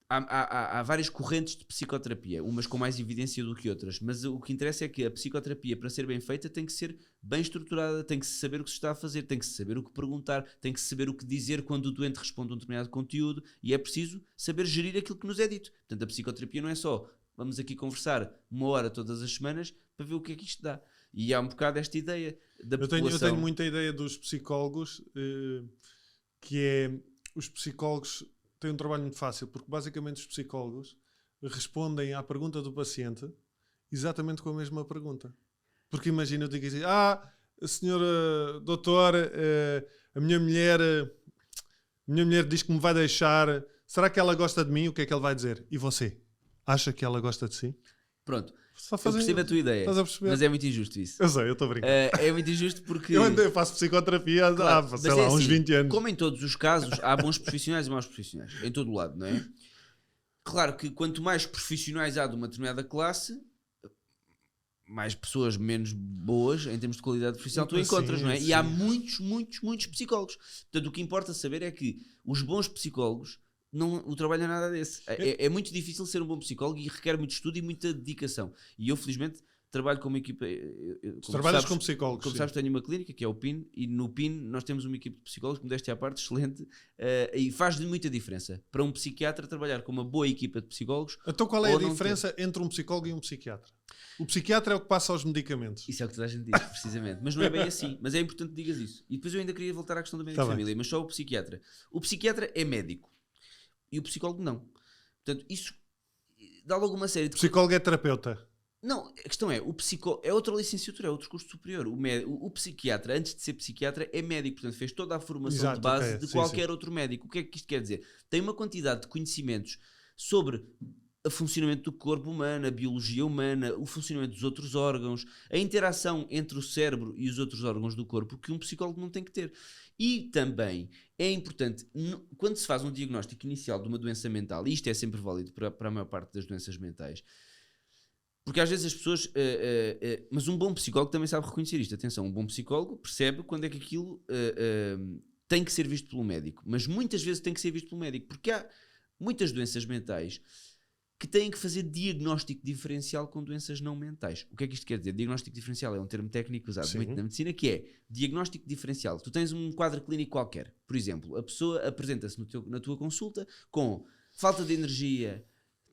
Há várias correntes de psicoterapia, umas com mais evidência do que outras, mas o que interessa é que a psicoterapia, para ser bem feita, tem que ser bem estruturada, tem que se saber o que se está a fazer, tem que se saber o que perguntar, tem que se saber o que dizer quando o doente responde a um determinado conteúdo, e é preciso saber gerir aquilo que nos é dito. Portanto, a psicoterapia não é só vamos aqui conversar 1 hora todas as semanas para ver o que é que isto dá. E há um bocado esta ideia da população. Eu tenho muita ideia dos psicólogos, que é, os psicólogos têm um trabalho muito fácil, porque basicamente os psicólogos respondem à pergunta do paciente exatamente com a mesma pergunta. Porque imagina, eu digo assim, senhora doutora, a minha mulher diz que me vai deixar, será que ela gosta de mim? O que é que ele vai dizer? E você? Acha que ela gosta de si? Pronto, Só eu fazem percebo a isso. tua ideia, Estás a perceber? mas é muito injusto isso. Eu sei, eu estou a brincar. É muito injusto porque... Eu faço psicoterapia Claro, há, sei mas lá, é uns assim, 20 anos. Como em todos os casos, há bons profissionais e maus profissionais, em todo o lado, não é? Claro que quanto mais profissionais há de uma determinada classe, mais pessoas menos boas em termos de qualidade profissional tu encontras, não é? Sim. E há muitos psicólogos. Portanto, o que importa saber é que os bons psicólogos, o trabalho é nada desse. É muito difícil ser um bom psicólogo e requer muito estudo e muita dedicação. E eu, felizmente, trabalho com uma equipa... Tu trabalhas com psicólogos, como sabes, tenho uma clínica, que é o PIN, e no PIN nós temos uma equipa de psicólogos, modéstia à parte, excelente, e faz muita diferença para um psiquiatra trabalhar com uma boa equipa de psicólogos. Então qual é a ou não diferença entre um psicólogo e um psiquiatra? O psiquiatra é o que passa aos medicamentos. Isso é o que toda a gente diz, precisamente. Mas não é bem assim. Mas é importante que digas isso. E depois eu ainda queria voltar à questão do médico de família, mas só o psiquiatra. O psiquiatra é médico e o psicólogo não. Portanto, isso dá logo uma série de... O psicólogo é terapeuta. Não, a questão é, é outra licenciatura, é outro curso superior. O psiquiatra, antes de ser psiquiatra, é médico, portanto fez toda a formação de base de qualquer outro médico. O que é que isto quer dizer? Tem uma quantidade de conhecimentos sobre o funcionamento do corpo humano, a biologia humana, o funcionamento dos outros órgãos, a interação entre o cérebro e os outros órgãos do corpo que um psicólogo não tem que ter. E também é importante, quando se faz um diagnóstico inicial de uma doença mental, e isto é sempre válido para a maior parte das doenças mentais, porque às vezes as pessoas... mas um bom psicólogo também sabe reconhecer isto. Atenção, um bom psicólogo percebe quando é que aquilo tem que ser visto pelo médico. Mas muitas vezes tem que ser visto pelo médico. Porque há muitas doenças mentais que têm que fazer diagnóstico diferencial com doenças não mentais. O que é que isto quer dizer? Diagnóstico diferencial é um termo técnico usado muito na medicina, que é diagnóstico diferencial. Tu tens um quadro clínico qualquer. Por exemplo, a pessoa apresenta-se na tua consulta com falta de energia,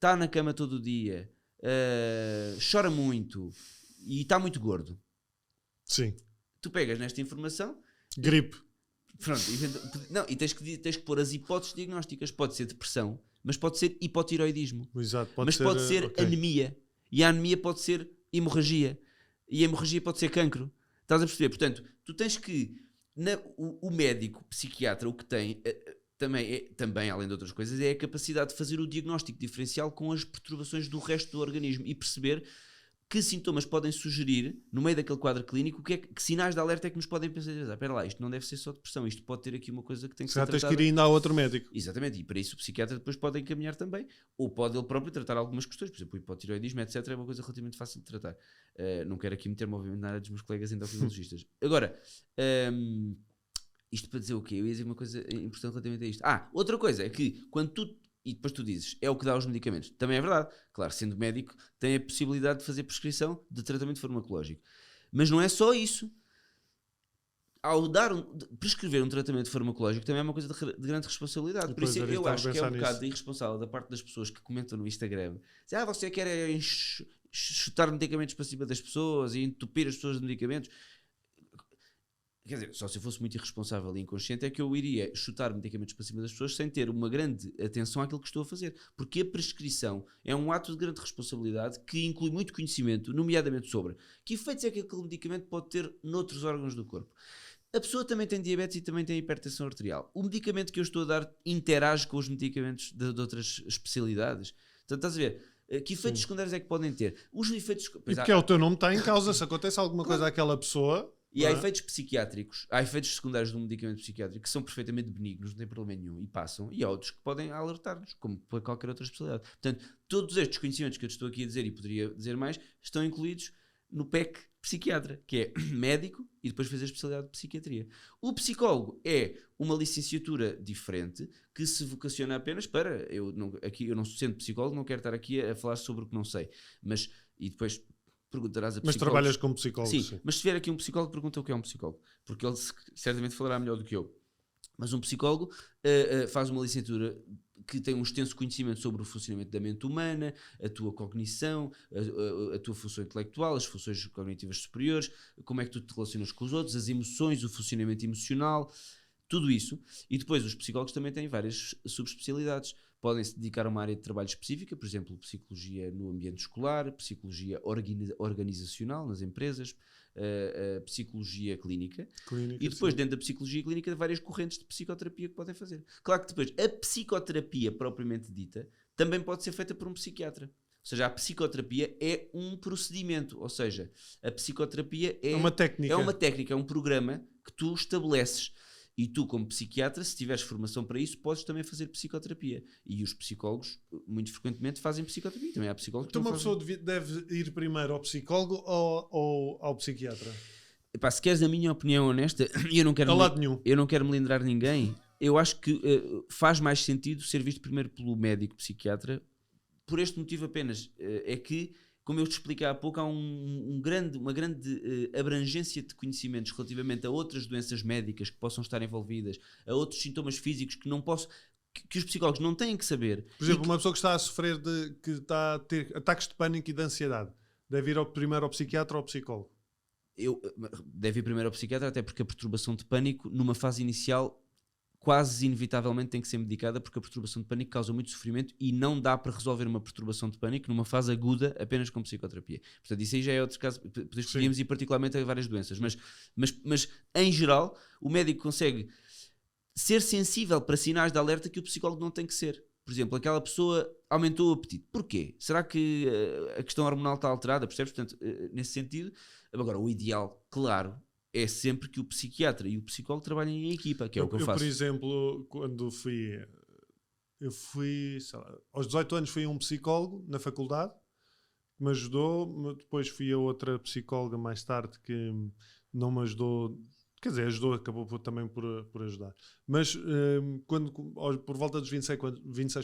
está na cama todo o dia, chora muito e está muito gordo. Sim. Tu pegas nesta informação... Gripe. Pronto, não, e tens que pôr as hipóteses diagnósticas. Pode ser depressão, mas pode ser hipotiroidismo. Exato, Mas pode ser ok. anemia. E a anemia pode ser hemorragia. E a hemorragia pode ser cancro. Estás a perceber? Portanto, tu tens que... o médico, psiquiatra, o que tem... Também, além de outras coisas, é a capacidade de fazer o diagnóstico diferencial com as perturbações do resto do organismo e perceber que sintomas podem sugerir, no meio daquele quadro clínico, que sinais de alerta é que nos podem pensar, espera lá, isto não deve ser só depressão, isto pode ter aqui uma coisa que tem que ser tratada. Já tens que ir ainda a outro médico. Exatamente, e para isso o psiquiatra depois pode encaminhar também, ou pode ele próprio tratar algumas questões, por exemplo, o hipotiroidismo, etc, é uma coisa relativamente fácil de tratar. Não quero aqui meter-me, obviamente, na área dos meus colegas endocrinologistas. Agora, isto para dizer o quê? Eu ia dizer uma coisa importante relativamente a isto. Outra coisa é que quando tu... E depois tu dizes, é o que dá os medicamentos. Também é verdade. Claro, sendo médico, tem a possibilidade de fazer prescrição de tratamento farmacológico. Mas não é só isso. Ao prescrever um tratamento farmacológico também é uma coisa de grande responsabilidade. Por isso eu acho que é um bocado irresponsável da parte das pessoas que comentam no Instagram. Dizem, você quer chutar medicamentos para cima das pessoas e entupir as pessoas de medicamentos. Quer dizer, só se eu fosse muito irresponsável e inconsciente é que eu iria chutar medicamentos para cima das pessoas sem ter uma grande atenção àquilo que estou a fazer. Porque a prescrição é um ato de grande responsabilidade que inclui muito conhecimento, nomeadamente sobre que efeitos é que aquele medicamento pode ter noutros órgãos do corpo. A pessoa também tem diabetes e também tem hipertensão arterial. O medicamento que eu estou a dar interage com os medicamentos de outras especialidades. Portanto, estás a ver? Que efeitos secundários é que podem ter? Os efeitos... E porque o teu nome está em causa. Se acontece alguma coisa àquela pessoa... E há efeitos psiquiátricos, há efeitos secundários de um medicamento psiquiátrico que são perfeitamente benignos, não tem problema nenhum, e passam, e há outros que podem alertar-nos, como para qualquer outra especialidade. Portanto, todos estes conhecimentos que eu te estou aqui a dizer, e poderia dizer mais, estão incluídos no PEC psiquiatra, que é médico e depois fez a especialidade de psiquiatria. O psicólogo é uma licenciatura diferente que se vocaciona apenas para... Eu não sendo psicólogo, não quero estar aqui a falar sobre o que não sei, mas... E depois... perguntarás a psicólogos. Mas trabalhas como psicólogo, sim. Mas se vier aqui um psicólogo, pergunta o que é um psicólogo. Porque ele certamente falará melhor do que eu. Mas um psicólogo faz uma licenciatura que tem um extenso conhecimento sobre o funcionamento da mente humana, a tua cognição, a tua função intelectual, as funções cognitivas superiores, como é que tu te relacionas com os outros, as emoções, o funcionamento emocional, tudo isso. E depois os psicólogos também têm várias subespecialidades. Podem se dedicar a uma área de trabalho específica, por exemplo, psicologia no ambiente escolar, psicologia organizacional nas empresas, psicologia clínica e depois, dentro da psicologia clínica, várias correntes de psicoterapia que podem fazer. Claro que depois a psicoterapia propriamente dita também pode ser feita por um psiquiatra. Ou seja, a psicoterapia é um procedimento, ou seja, a psicoterapia é uma técnica, é um programa que tu estabeleces. E tu, como psiquiatra, se tiveres formação para isso, podes também fazer psicoterapia. E os psicólogos, muito frequentemente, fazem psicoterapia. Também há psicólogos que então uma fazem. pessoa deve ir primeiro ao psicólogo ou ao psiquiatra? Epá, se queres a minha opinião honesta, eu não quero melindrar ninguém, eu acho que faz mais sentido ser visto primeiro pelo médico psiquiatra, por este motivo apenas. É que, como eu te expliquei há pouco, há uma grande abrangência de conhecimentos relativamente a outras doenças médicas que possam estar envolvidas, a outros sintomas físicos que os psicólogos não têm que saber. Por exemplo, uma pessoa que está a sofrer que está a ter ataques de pânico e de ansiedade, deve ir primeiro ao psiquiatra ou ao psicólogo? Deve ir primeiro ao psiquiatra, até porque a perturbação de pânico, numa fase inicial, quase inevitavelmente tem que ser medicada, porque a perturbação de pânico causa muito sofrimento e não dá para resolver uma perturbação de pânico numa fase aguda apenas com psicoterapia. Portanto, isso aí já é outro caso. Podíamos ir particularmente a várias doenças, mas em geral o médico consegue ser sensível para sinais de alerta que o psicólogo não tem que ser. Por exemplo, aquela pessoa aumentou o apetite. Porquê? Será que a questão hormonal está alterada? Percebes? Portanto, nesse sentido, agora o ideal, claro, é sempre que o psiquiatra e o psicólogo trabalhem em equipa, que é o que eu faço. Por exemplo, quando sei lá, aos 18 anos fui a um psicólogo na faculdade, que me ajudou, depois fui a outra psicóloga mais tarde que não me ajudou, quer dizer, ajudou, acabou também por ajudar. Mas por volta dos 26,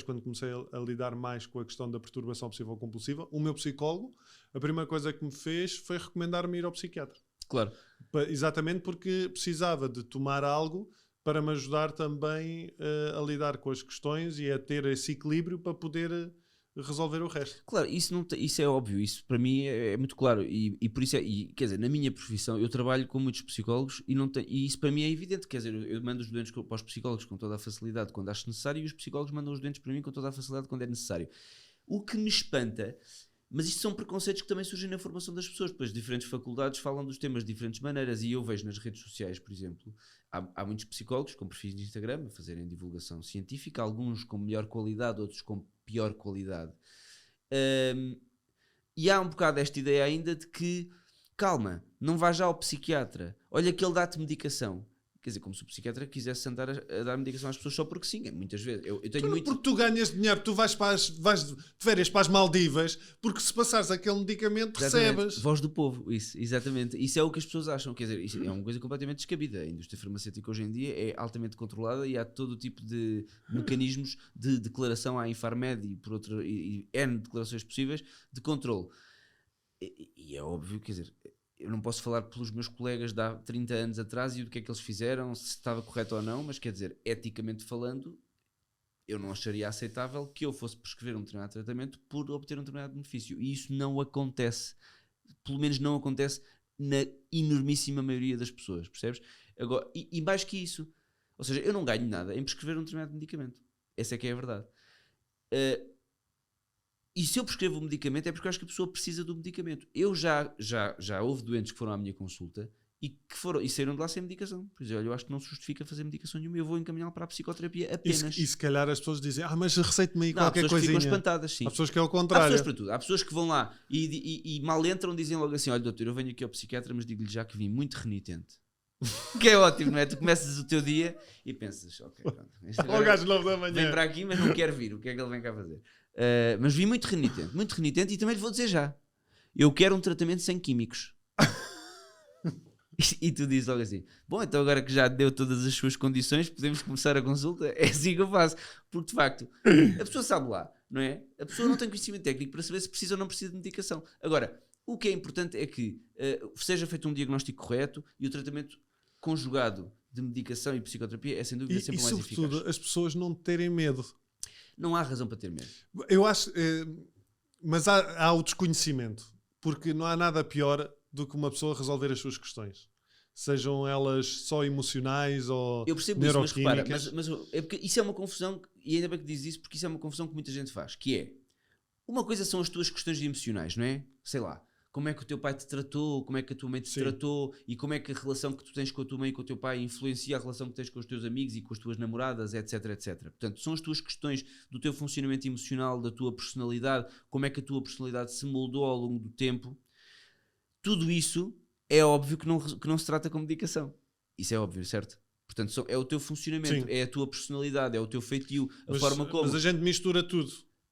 quando comecei a lidar mais com a questão da perturbação obsessiva-compulsiva, o meu psicólogo, a primeira coisa que me fez foi recomendar-me ir ao psiquiatra. Claro. Exatamente porque precisava de tomar algo para me ajudar também a lidar com as questões e a ter esse equilíbrio para poder resolver o resto. Claro, isso, não isso é óbvio, isso para mim é muito claro e por isso quer dizer, na minha profissão eu trabalho com muitos psicólogos e isso para mim é evidente, quer dizer, eu mando os doentes para os psicólogos com toda a facilidade quando acho necessário e os psicólogos mandam os doentes para mim com toda a facilidade quando é necessário. O que me espanta, mas isto são preconceitos que também surgem na formação das pessoas, depois diferentes faculdades falam dos temas de diferentes maneiras e eu vejo nas redes sociais, por exemplo, há muitos psicólogos com perfis de Instagram a fazerem divulgação científica, alguns com melhor qualidade, outros com pior qualidade. E há um bocado esta ideia ainda de que, calma, não vais já ao psiquiatra, olha que ele dá-te medicação. Quer dizer, como se o psiquiatra quisesse andar a dar medicação às pessoas só porque sim, muitas vezes. Eu tenho muito... Porque tu ganhas dinheiro, tu vais de férias para as Maldivas, porque se passares aquele medicamento recebes. Voz do povo, isso, exatamente. Isso é o que as pessoas acham, quer dizer, isso é uma coisa completamente descabida. A indústria farmacêutica hoje em dia é altamente controlada e há todo o tipo de mecanismos de declaração à Infarmed e N declarações possíveis de controle. E é óbvio, quer dizer... Eu não posso falar pelos meus colegas de há 30 anos atrás e do que é que eles fizeram, se estava correto ou não, mas quer dizer, eticamente falando, eu não acharia aceitável que eu fosse prescrever um determinado tratamento por obter um determinado benefício. E isso não acontece, pelo menos não acontece na enormíssima maioria das pessoas, percebes? Agora, e mais que isso, ou seja, eu não ganho nada em prescrever um determinado medicamento. Essa é que é a verdade. E se eu prescrevo o medicamento é porque eu acho que a pessoa precisa do medicamento. Eu já houve doentes que foram à minha consulta e saíram de lá sem medicação. Por exemplo, olha, eu acho que não se justifica fazer medicação nenhuma, eu vou encaminhá-lo para a psicoterapia apenas. E se calhar as pessoas dizem, mas receite-me aí qualquer coisinha. Há pessoas que ficam espantadas, sim. Há pessoas que é o contrário. Há pessoas para tudo. Há pessoas que vão lá e mal entram, dizem logo assim, olha doutor, eu venho aqui ao psiquiatra, mas digo-lhe já que vim muito renitente. Que é ótimo, não é? Tu começas o teu dia e pensas, ok, pronto. Logo às 9 da manhã. Vem para aqui, mas não quer vir. O que é que ele vem cá fazer? Mas vim muito renitente e também lhe vou dizer já. Eu quero um tratamento sem químicos. E tu dizes logo assim, bom, então agora que já deu todas as suas condições, podemos começar a consulta? É assim que eu faço. Porque de facto, a pessoa sabe lá, não é? A pessoa não tem conhecimento técnico para saber se precisa ou não precisa de medicação. Agora, o que é importante é que seja feito um diagnóstico correto e o tratamento conjugado de medicação e psicoterapia é sem dúvida sempre mais eficaz. E sobretudo as pessoas não terem medo. Não há razão para ter medo. Eu acho, mas há o desconhecimento, porque não há nada pior do que uma pessoa resolver as suas questões, sejam elas só emocionais ou neuroquímicas. Eu percebo isso, mas repara, mas é porque isso é uma confusão, e ainda bem que diz isso, porque isso é uma confusão que muita gente faz, que é, uma coisa são as tuas questões emocionais, não é? Sei lá, como é que o teu pai te tratou, como é que a tua mãe te tratou e como é que a relação que tu tens com a tua mãe e com o teu pai influencia a relação que tens com os teus amigos e com as tuas namoradas, etc, etc. Portanto, são as tuas questões do teu funcionamento emocional, da tua personalidade, como é que a tua personalidade se moldou ao longo do tempo. Tudo isso é óbvio que não se trata com medicação. Isso é óbvio, certo? Portanto, é o teu funcionamento, é a tua personalidade, é o teu feitio, forma como... Mas a gente mistura tudo.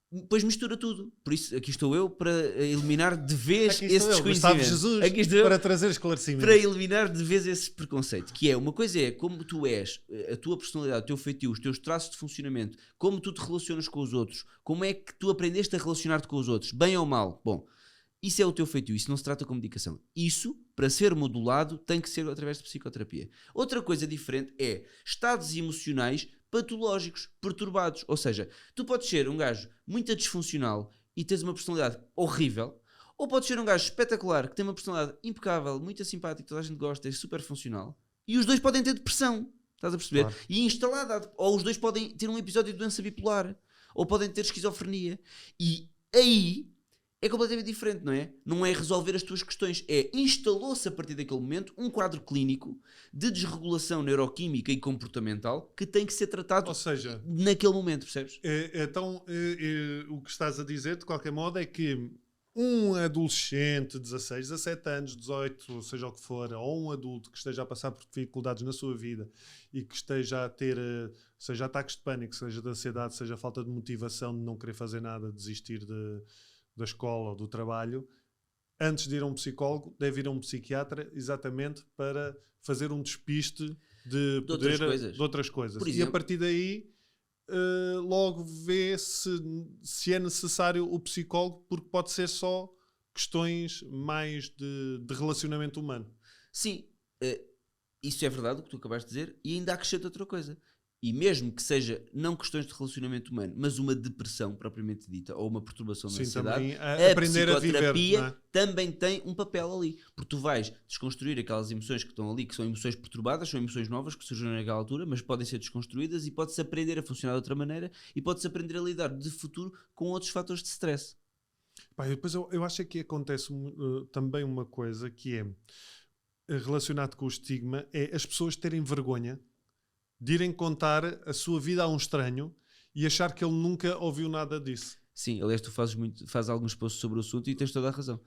Depois mistura tudo. Por isso, aqui estou eu para eliminar de vez esse desconhecimento. Gustavo Jesus, aqui estou eu para trazer esclarecimento. Para eliminar de vez esse preconceito. Que é, uma coisa é como tu és, a tua personalidade, o teu feitio, os teus traços de funcionamento, como tu te relacionas com os outros, como é que tu aprendeste a relacionar-te com os outros, bem ou mal. Bom, isso é o teu feitio, isso não se trata com medicação. Isso, para ser modulado, tem que ser através de psicoterapia. Outra coisa diferente é estados emocionais patológicos, perturbados. Ou seja, tu podes ser um gajo muito disfuncional e tens uma personalidade horrível, ou podes ser um gajo espetacular que tem uma personalidade impecável, muito simpático, toda a gente gosta, é super funcional, e os dois podem ter depressão, estás a perceber? Claro. E instalada, ou os dois podem ter um episódio de doença bipolar, ou podem ter esquizofrenia, e aí é completamente diferente, não é? Não é resolver as tuas questões, instalou-se a partir daquele momento um quadro clínico de desregulação neuroquímica e comportamental que tem que ser tratado, ou seja, naquele momento, percebes? Então, o que estás a dizer, de qualquer modo, é que um adolescente de 16, 17 anos, 18, seja o que for, ou um adulto que esteja a passar por dificuldades na sua vida e que esteja a ter, seja ataques de pânico, seja de ansiedade, seja falta de motivação de não querer fazer nada, desistir da escola ou do trabalho, antes de ir a um psicólogo, deve ir a um psiquiatra exatamente para fazer um despiste de outras coisas. E a partir daí logo vê se é necessário o psicólogo, porque pode ser só questões mais de relacionamento humano. Sim, isso é verdade o que tu acabaste de dizer, e ainda acrescento outra coisa. e mesmo que seja não questões de relacionamento humano, mas uma depressão propriamente dita, ou uma perturbação da Sim, ansiedade, também aprender a viver, psicoterapia não é? também tem um papel ali, porque tu vais desconstruir aquelas emoções que estão ali, que são emoções perturbadas, são emoções novas que surgiram naquela altura, mas podem ser desconstruídas e pode-se aprender a funcionar de outra maneira e pode-se aprender a lidar de futuro com outros fatores de stress. Pá, depois eu acho que acontece também uma coisa que é relacionado com o estigma, é as pessoas terem vergonha de irem contar a sua vida a um estranho e achar que ele nunca ouviu nada disso. Sim, aliás, tu fazes alguns posts sobre o assunto e tens toda a razão.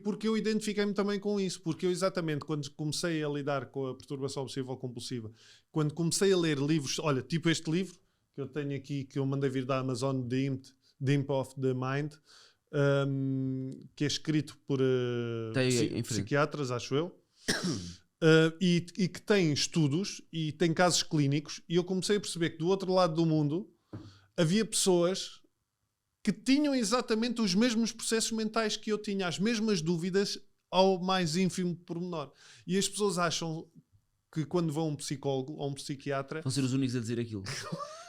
Porque eu identifiquei-me também com isso, porque eu exatamente quando comecei a lidar com a perturbação obsessiva ou compulsiva, quando comecei a ler livros, olha, tipo este livro que eu tenho aqui, que eu mandei vir da Amazon, The Imp of the Mind, que é escrito por psiquiatras, acho eu, e que tem estudos e tem casos clínicos, e eu comecei a perceber que do outro lado do mundo havia pessoas que tinham exatamente os mesmos processos mentais que eu tinha, as mesmas dúvidas ao mais ínfimo pormenor. E as pessoas acham que quando vão a um psicólogo ou um psiquiatra... Vão ser os únicos a dizer aquilo.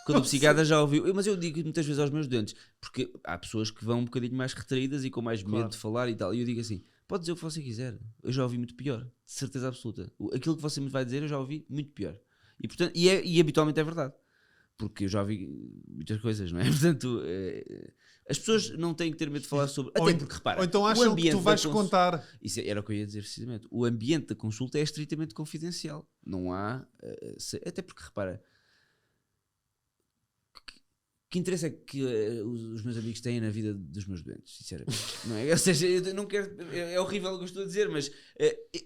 Quando o psiquiatra já ouviu... Mas eu digo muitas vezes aos meus doentes, porque há pessoas que vão um bocadinho mais retraídas e com mais medo de falar e tal. E eu digo assim, pode dizer o que você quiser. Eu já ouvi muito pior. De certeza absoluta. Aquilo que você me vai dizer eu já ouvi muito pior. E, portanto, e habitualmente é verdade. Porque eu já ouvi muitas coisas, não é? Portanto, as pessoas não têm que ter medo de falar sobre... Até porque, repara... Ou então acham que tu vais contar... Isso era o que eu ia dizer precisamente. O ambiente da consulta é estritamente confidencial. Não há... até porque, repara... Que interesse é que os meus amigos têm na vida dos meus doentes, sinceramente, não é? Ou seja, eu não quero... É horrível o que eu estou a dizer, mas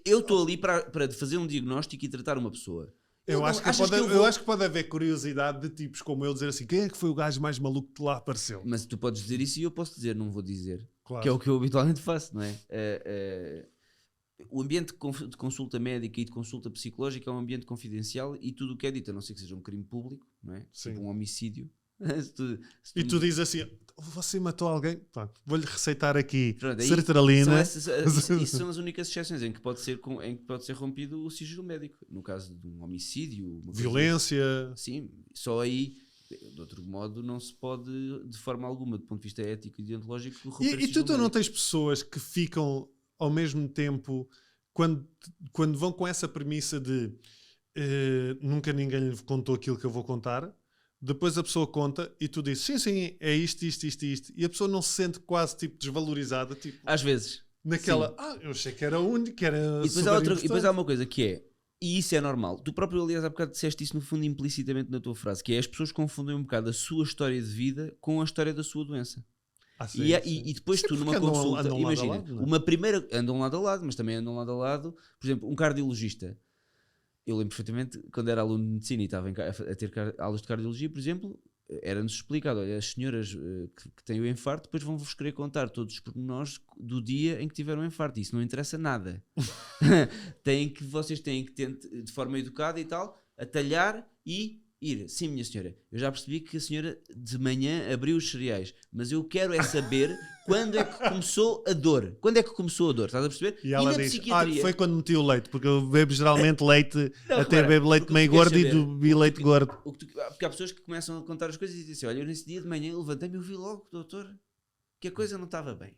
eu estou ali para fazer um diagnóstico e tratar uma pessoa. Eu acho que pode haver curiosidade de tipos como eu dizer assim, quem é que foi o gajo mais maluco que lá apareceu? Mas tu podes dizer isso e eu posso dizer, não vou dizer. Claro. Que é o que eu habitualmente faço, não é? O ambiente de consulta médica e de consulta psicológica é um ambiente confidencial e tudo o que é dito, a não ser que seja um crime público, não é? Tipo um homicídio. E tu dizes assim, você matou alguém? Pronto, vou-lhe receitar aqui pronto, sertralina. Isso são as únicas exceções em que pode ser rompido o sigilo médico. No caso de um homicídio, uma violência. Sim, só aí, de outro modo, não se pode, de forma alguma, do ponto de vista ético e deontológico, romper E tu não tens pessoas que ficam ao mesmo tempo, quando vão com essa premissa de nunca ninguém lhe contou aquilo que eu vou contar. Depois a pessoa conta e tu dizes, sim, é isto. E a pessoa não se sente quase tipo desvalorizada. Tipo, às vezes. Naquela, sim. Eu achei que era único, que era e depois há uma coisa que é, e isso é normal. Tu próprio, aliás, há bocado disseste isso no fundo implicitamente na tua frase, que é as pessoas confundem um bocado a sua história de vida com a história da sua doença. Sim, e depois tu numa consulta, imagina, uma primeira, andam lado a lado, mas também andam lado a lado, por exemplo, um cardiologista. Eu lembro perfeitamente, quando era aluno de medicina e estava a ter aulas de cardiologia, por exemplo, era-nos explicado, olha, as senhoras que têm o infarto depois vão-vos querer contar todos os pormenores do dia em que tiveram o infarto. Isso não interessa nada. Vocês têm que ter, de forma educada e tal, atalhar e ir. Sim, minha senhora, eu já percebi que a senhora de manhã abriu os cereais, mas eu quero é saber quando é que começou a dor. Quando é que começou a dor, estás a perceber? E ela diz, foi quando meti o leite, porque eu bebo geralmente leite, bebo leite meio gordo e bebi leite gordo. Porque há pessoas que começam a contar as coisas e dizem assim, olha, eu nesse dia de manhã levantei-me e ouvi logo, doutor, que a coisa não estava bem.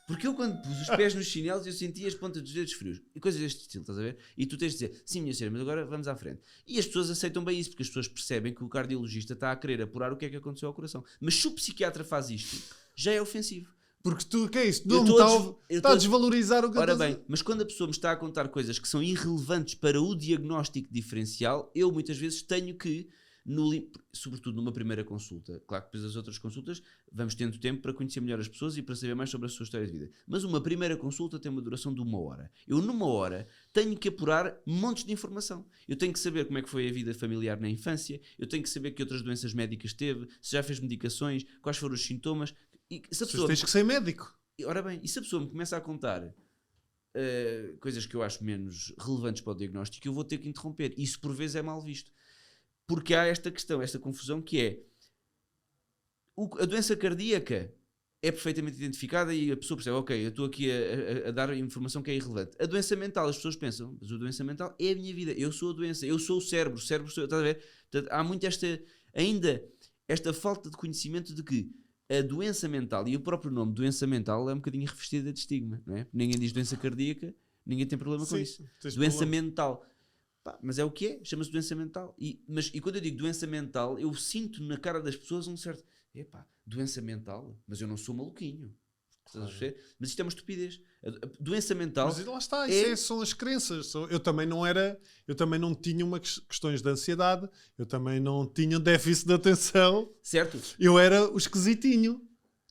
Porque eu quando pus os pés nos chinelos eu sentia as pontas dos dedos frios e coisas deste estilo, estás a ver? E tu tens de dizer, sim minha senhora, mas agora vamos à frente. E as pessoas aceitam bem isso, porque as pessoas percebem que o cardiologista está a querer apurar o que é que aconteceu ao coração. Mas se o psiquiatra faz isto, já é ofensivo. Porque tu, que é isso? Não está a desvalorizar o que eu Ora bem, mas quando a pessoa me está a contar coisas que são irrelevantes para o diagnóstico diferencial, eu muitas vezes tenho que, sobretudo numa primeira consulta, claro que depois das outras consultas vamos tendo tempo para conhecer melhor as pessoas e para saber mais sobre a sua história de vida, mas uma primeira consulta tem uma duração de 1 hora. Eu numa hora tenho que apurar montes de informação. Eu tenho que saber como é que foi a vida familiar na infância, eu tenho que saber que outras doenças médicas teve, se já fez medicações, quais foram os sintomas. E se a pessoa tens que ser médico. Ora bem, e se a pessoa me começa a contar coisas que eu acho menos relevantes para o diagnóstico, eu vou ter que interromper. Isso por vezes é mal visto. Porque há esta questão, esta confusão que é a doença cardíaca é perfeitamente identificada e a pessoa percebe, ok, eu estou aqui a dar informação que é irrelevante. A doença mental, as pessoas pensam, mas a doença mental é a minha vida, eu sou a doença, eu sou o cérebro sou eu, estás a ver? Portanto, há muito esta falta de conhecimento de que a doença mental, e o próprio nome doença mental é um bocadinho revestida de estigma, não é? Ninguém diz doença cardíaca, ninguém tem problema com isso. Doença mental. Pá, mas é o que é, chama-se doença mental. E quando eu digo doença mental, eu sinto na cara das pessoas um certo... Epá, doença mental? Mas eu não sou maluquinho. Estás a ver? Mas isto é uma estupidez. A doença mental... Mas lá está, isso são as crenças. Eu também não tinha questões de ansiedade, eu também não tinha déficit de atenção. Certo. Eu era o esquisitinho.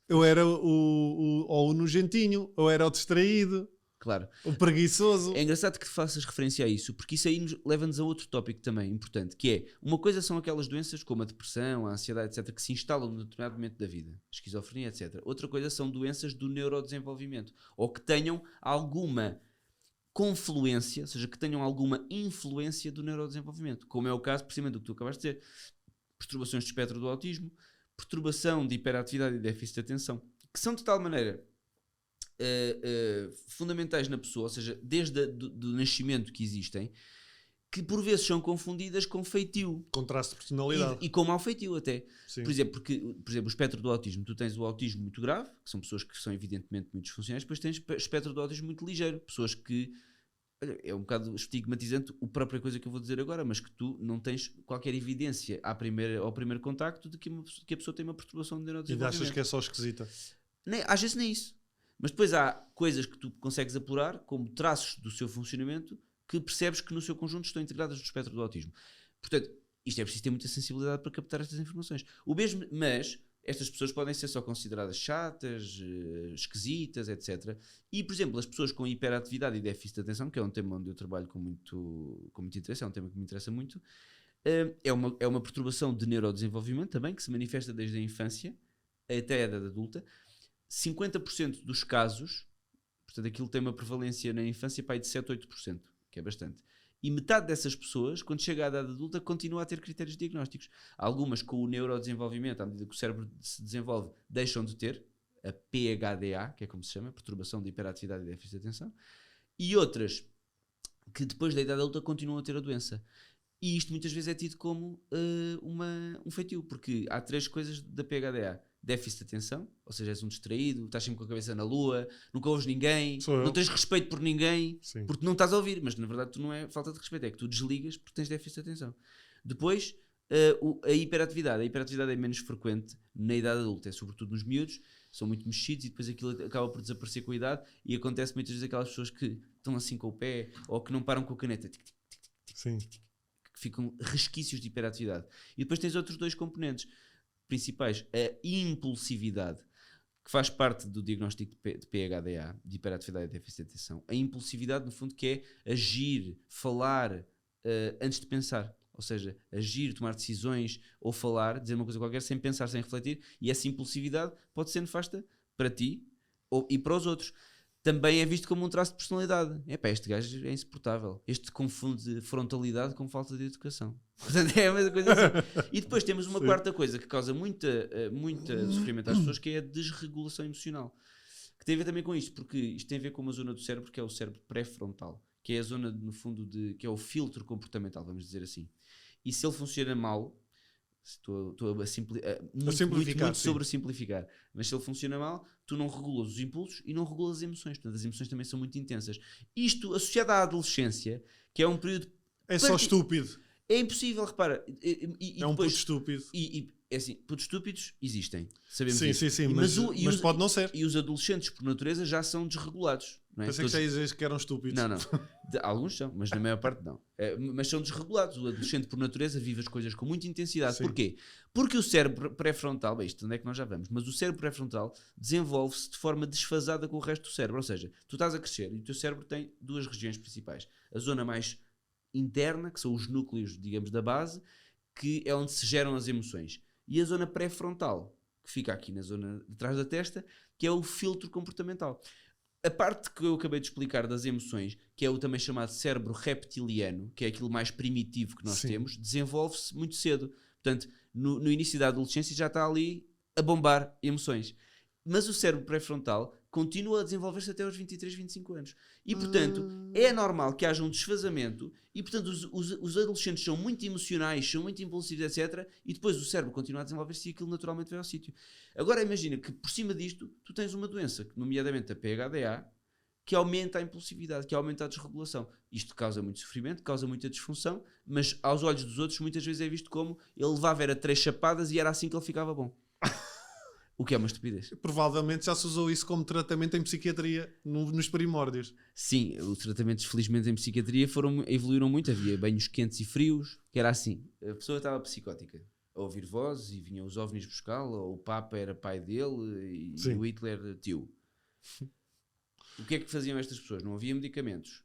Eu era ou o nojentinho, ou era o distraído. Claro. O preguiçoso. É engraçado que faças referência a isso, porque isso aí leva-nos a outro tópico também importante, que é, uma coisa são aquelas doenças como a depressão, a ansiedade, etc., que se instalam num determinado momento da vida, a esquizofrenia, etc. Outra coisa são doenças do neurodesenvolvimento, ou que tenham alguma confluência, ou seja, que tenham alguma influência do neurodesenvolvimento, como é o caso, precisamente do que tu acabaste de dizer, perturbações do espectro do autismo, perturbação de hiperatividade e déficit de atenção, que são de tal maneira... fundamentais na pessoa, ou seja, desde do nascimento que existem, que por vezes são confundidas com feitio. Com traço de personalidade. E com mau feitio até. Sim. Por exemplo, o espectro do autismo, tu tens o autismo muito grave, que são pessoas que são evidentemente muito disfuncionais, depois tens o espectro do autismo muito ligeiro, pessoas que, olha, é um bocado estigmatizante a própria coisa que eu vou dizer agora, mas que tu não tens qualquer evidência ao primeiro contacto de que a pessoa tem uma perturbação de neurodesenvolvimento. E achas que é só esquisita? Às vezes nem isso. Mas depois há coisas que tu consegues apurar, como traços do seu funcionamento, que percebes que no seu conjunto estão integradas no espectro do autismo. Portanto, isto é preciso ter muita sensibilidade para captar estas informações. Mas estas pessoas podem ser só consideradas chatas, esquisitas, etc. E, por exemplo, as pessoas com hiperatividade e déficit de atenção, que é um tema onde eu trabalho com muito interesse, é um tema que me interessa muito, é uma perturbação de neurodesenvolvimento também, que se manifesta desde a infância até a idade adulta. 50% dos casos, portanto aquilo tem uma prevalência na infância de 7-8%, que é bastante. E metade dessas pessoas, quando chega à idade adulta, continua a ter critérios diagnósticos. Algumas com o neurodesenvolvimento, à medida que o cérebro se desenvolve, deixam de ter a PHDA, que é como se chama, perturbação de hiperatividade e déficit de atenção, e outras que depois da idade adulta continuam a ter a doença. E isto muitas vezes é tido como um feitio, porque há 3 coisas da PHDA. Déficit de atenção, ou seja, és um distraído, estás sempre com a cabeça na lua, nunca ouves ninguém, não tens respeito por ninguém, Sim. porque não estás a ouvir, mas na verdade tu não é falta de respeito, é que tu desligas porque tens déficit de atenção. Depois, a hiperatividade. A hiperatividade é menos frequente na idade adulta, é sobretudo nos miúdos, são muito mexidos e depois aquilo acaba por desaparecer com a idade e acontece muitas vezes aquelas pessoas que estão assim com o pé ou que não param com a caneta, que ficam resquícios de hiperatividade. E depois tens outros 2 componentes principais, a impulsividade, que faz parte do diagnóstico de PHDA, de hiperatividade e déficit de atenção. A impulsividade, no fundo, que é agir, falar antes de pensar. Ou seja, agir, tomar decisões ou falar, dizer uma coisa qualquer sem pensar, sem refletir. E essa impulsividade pode ser nefasta para ti e para os outros. Também é visto como um traço de personalidade. Este gajo é insuportável. Este confunde frontalidade com falta de educação. Portanto, é a mesma coisa assim. E depois temos uma quarta coisa que causa muita sofrimento às pessoas, que é a desregulação emocional. Que tem a ver também com isto, porque isto tem a ver com uma zona do cérebro que é o cérebro pré-frontal, que é a zona, no fundo, que é o filtro comportamental, vamos dizer assim. E se ele funciona mal, estou a simplificar, muito sobre simplificar, mas se ele funciona mal, tu não regulas os impulsos e não regulas as emoções. Portanto, as emoções também são muito intensas. Isto associado à adolescência, que é um período... É só estúpido. É impossível, repara. É um puto estúpido. É assim, putos estúpidos existem. Sabemos sim, isso. sim, mas pode não ser. E os adolescentes, por natureza, já são desregulados. Não é? Pensei que já dizias que eram estúpidos. Não. Alguns são, mas na maior parte não. Mas são desregulados. O adolescente, por natureza, vive as coisas com muita intensidade. Sim. Porquê? Porque o cérebro pré-frontal, isto onde é que nós já vamos, mas o cérebro pré-frontal desenvolve-se de forma desfasada com o resto do cérebro. Ou seja, tu estás a crescer e o teu cérebro tem 2 regiões principais. A zona mais interna, que são os núcleos, digamos, da base, que é onde se geram as emoções. E a zona pré-frontal, que fica aqui na zona de trás da testa, que é o filtro comportamental. A parte que eu acabei de explicar das emoções, que é o também chamado cérebro reptiliano, que é aquilo mais primitivo que nós temos, desenvolve-se muito cedo. Portanto, no início da adolescência já está ali a bombar emoções. Mas o cérebro pré-frontal continua a desenvolver-se até aos 23, 25 anos. E, portanto, é normal que haja um desfazamento e, portanto, os adolescentes são muito emocionais, são muito impulsivos, etc. E depois o cérebro continua a desenvolver-se e aquilo naturalmente vai ao sítio. Agora, imagina que por cima disto, tu tens uma doença, nomeadamente a PHDA, que aumenta a impulsividade, que aumenta a desregulação. Isto causa muito sofrimento, causa muita disfunção, mas aos olhos dos outros muitas vezes é visto como ele levava era 3 chapadas e era assim que ele ficava bom. O que é uma estupidez. Provavelmente já se usou isso como tratamento em psiquiatria nos primórdios. Sim, os tratamentos felizmente em psiquiatria evoluíram muito, havia banhos quentes e frios, que era assim, a pessoa estava psicótica, a ouvir vozes e vinham os ovnis buscá-la, ou o Papa era pai dele e o Hitler tio. O que é que faziam estas pessoas? Não havia medicamentos,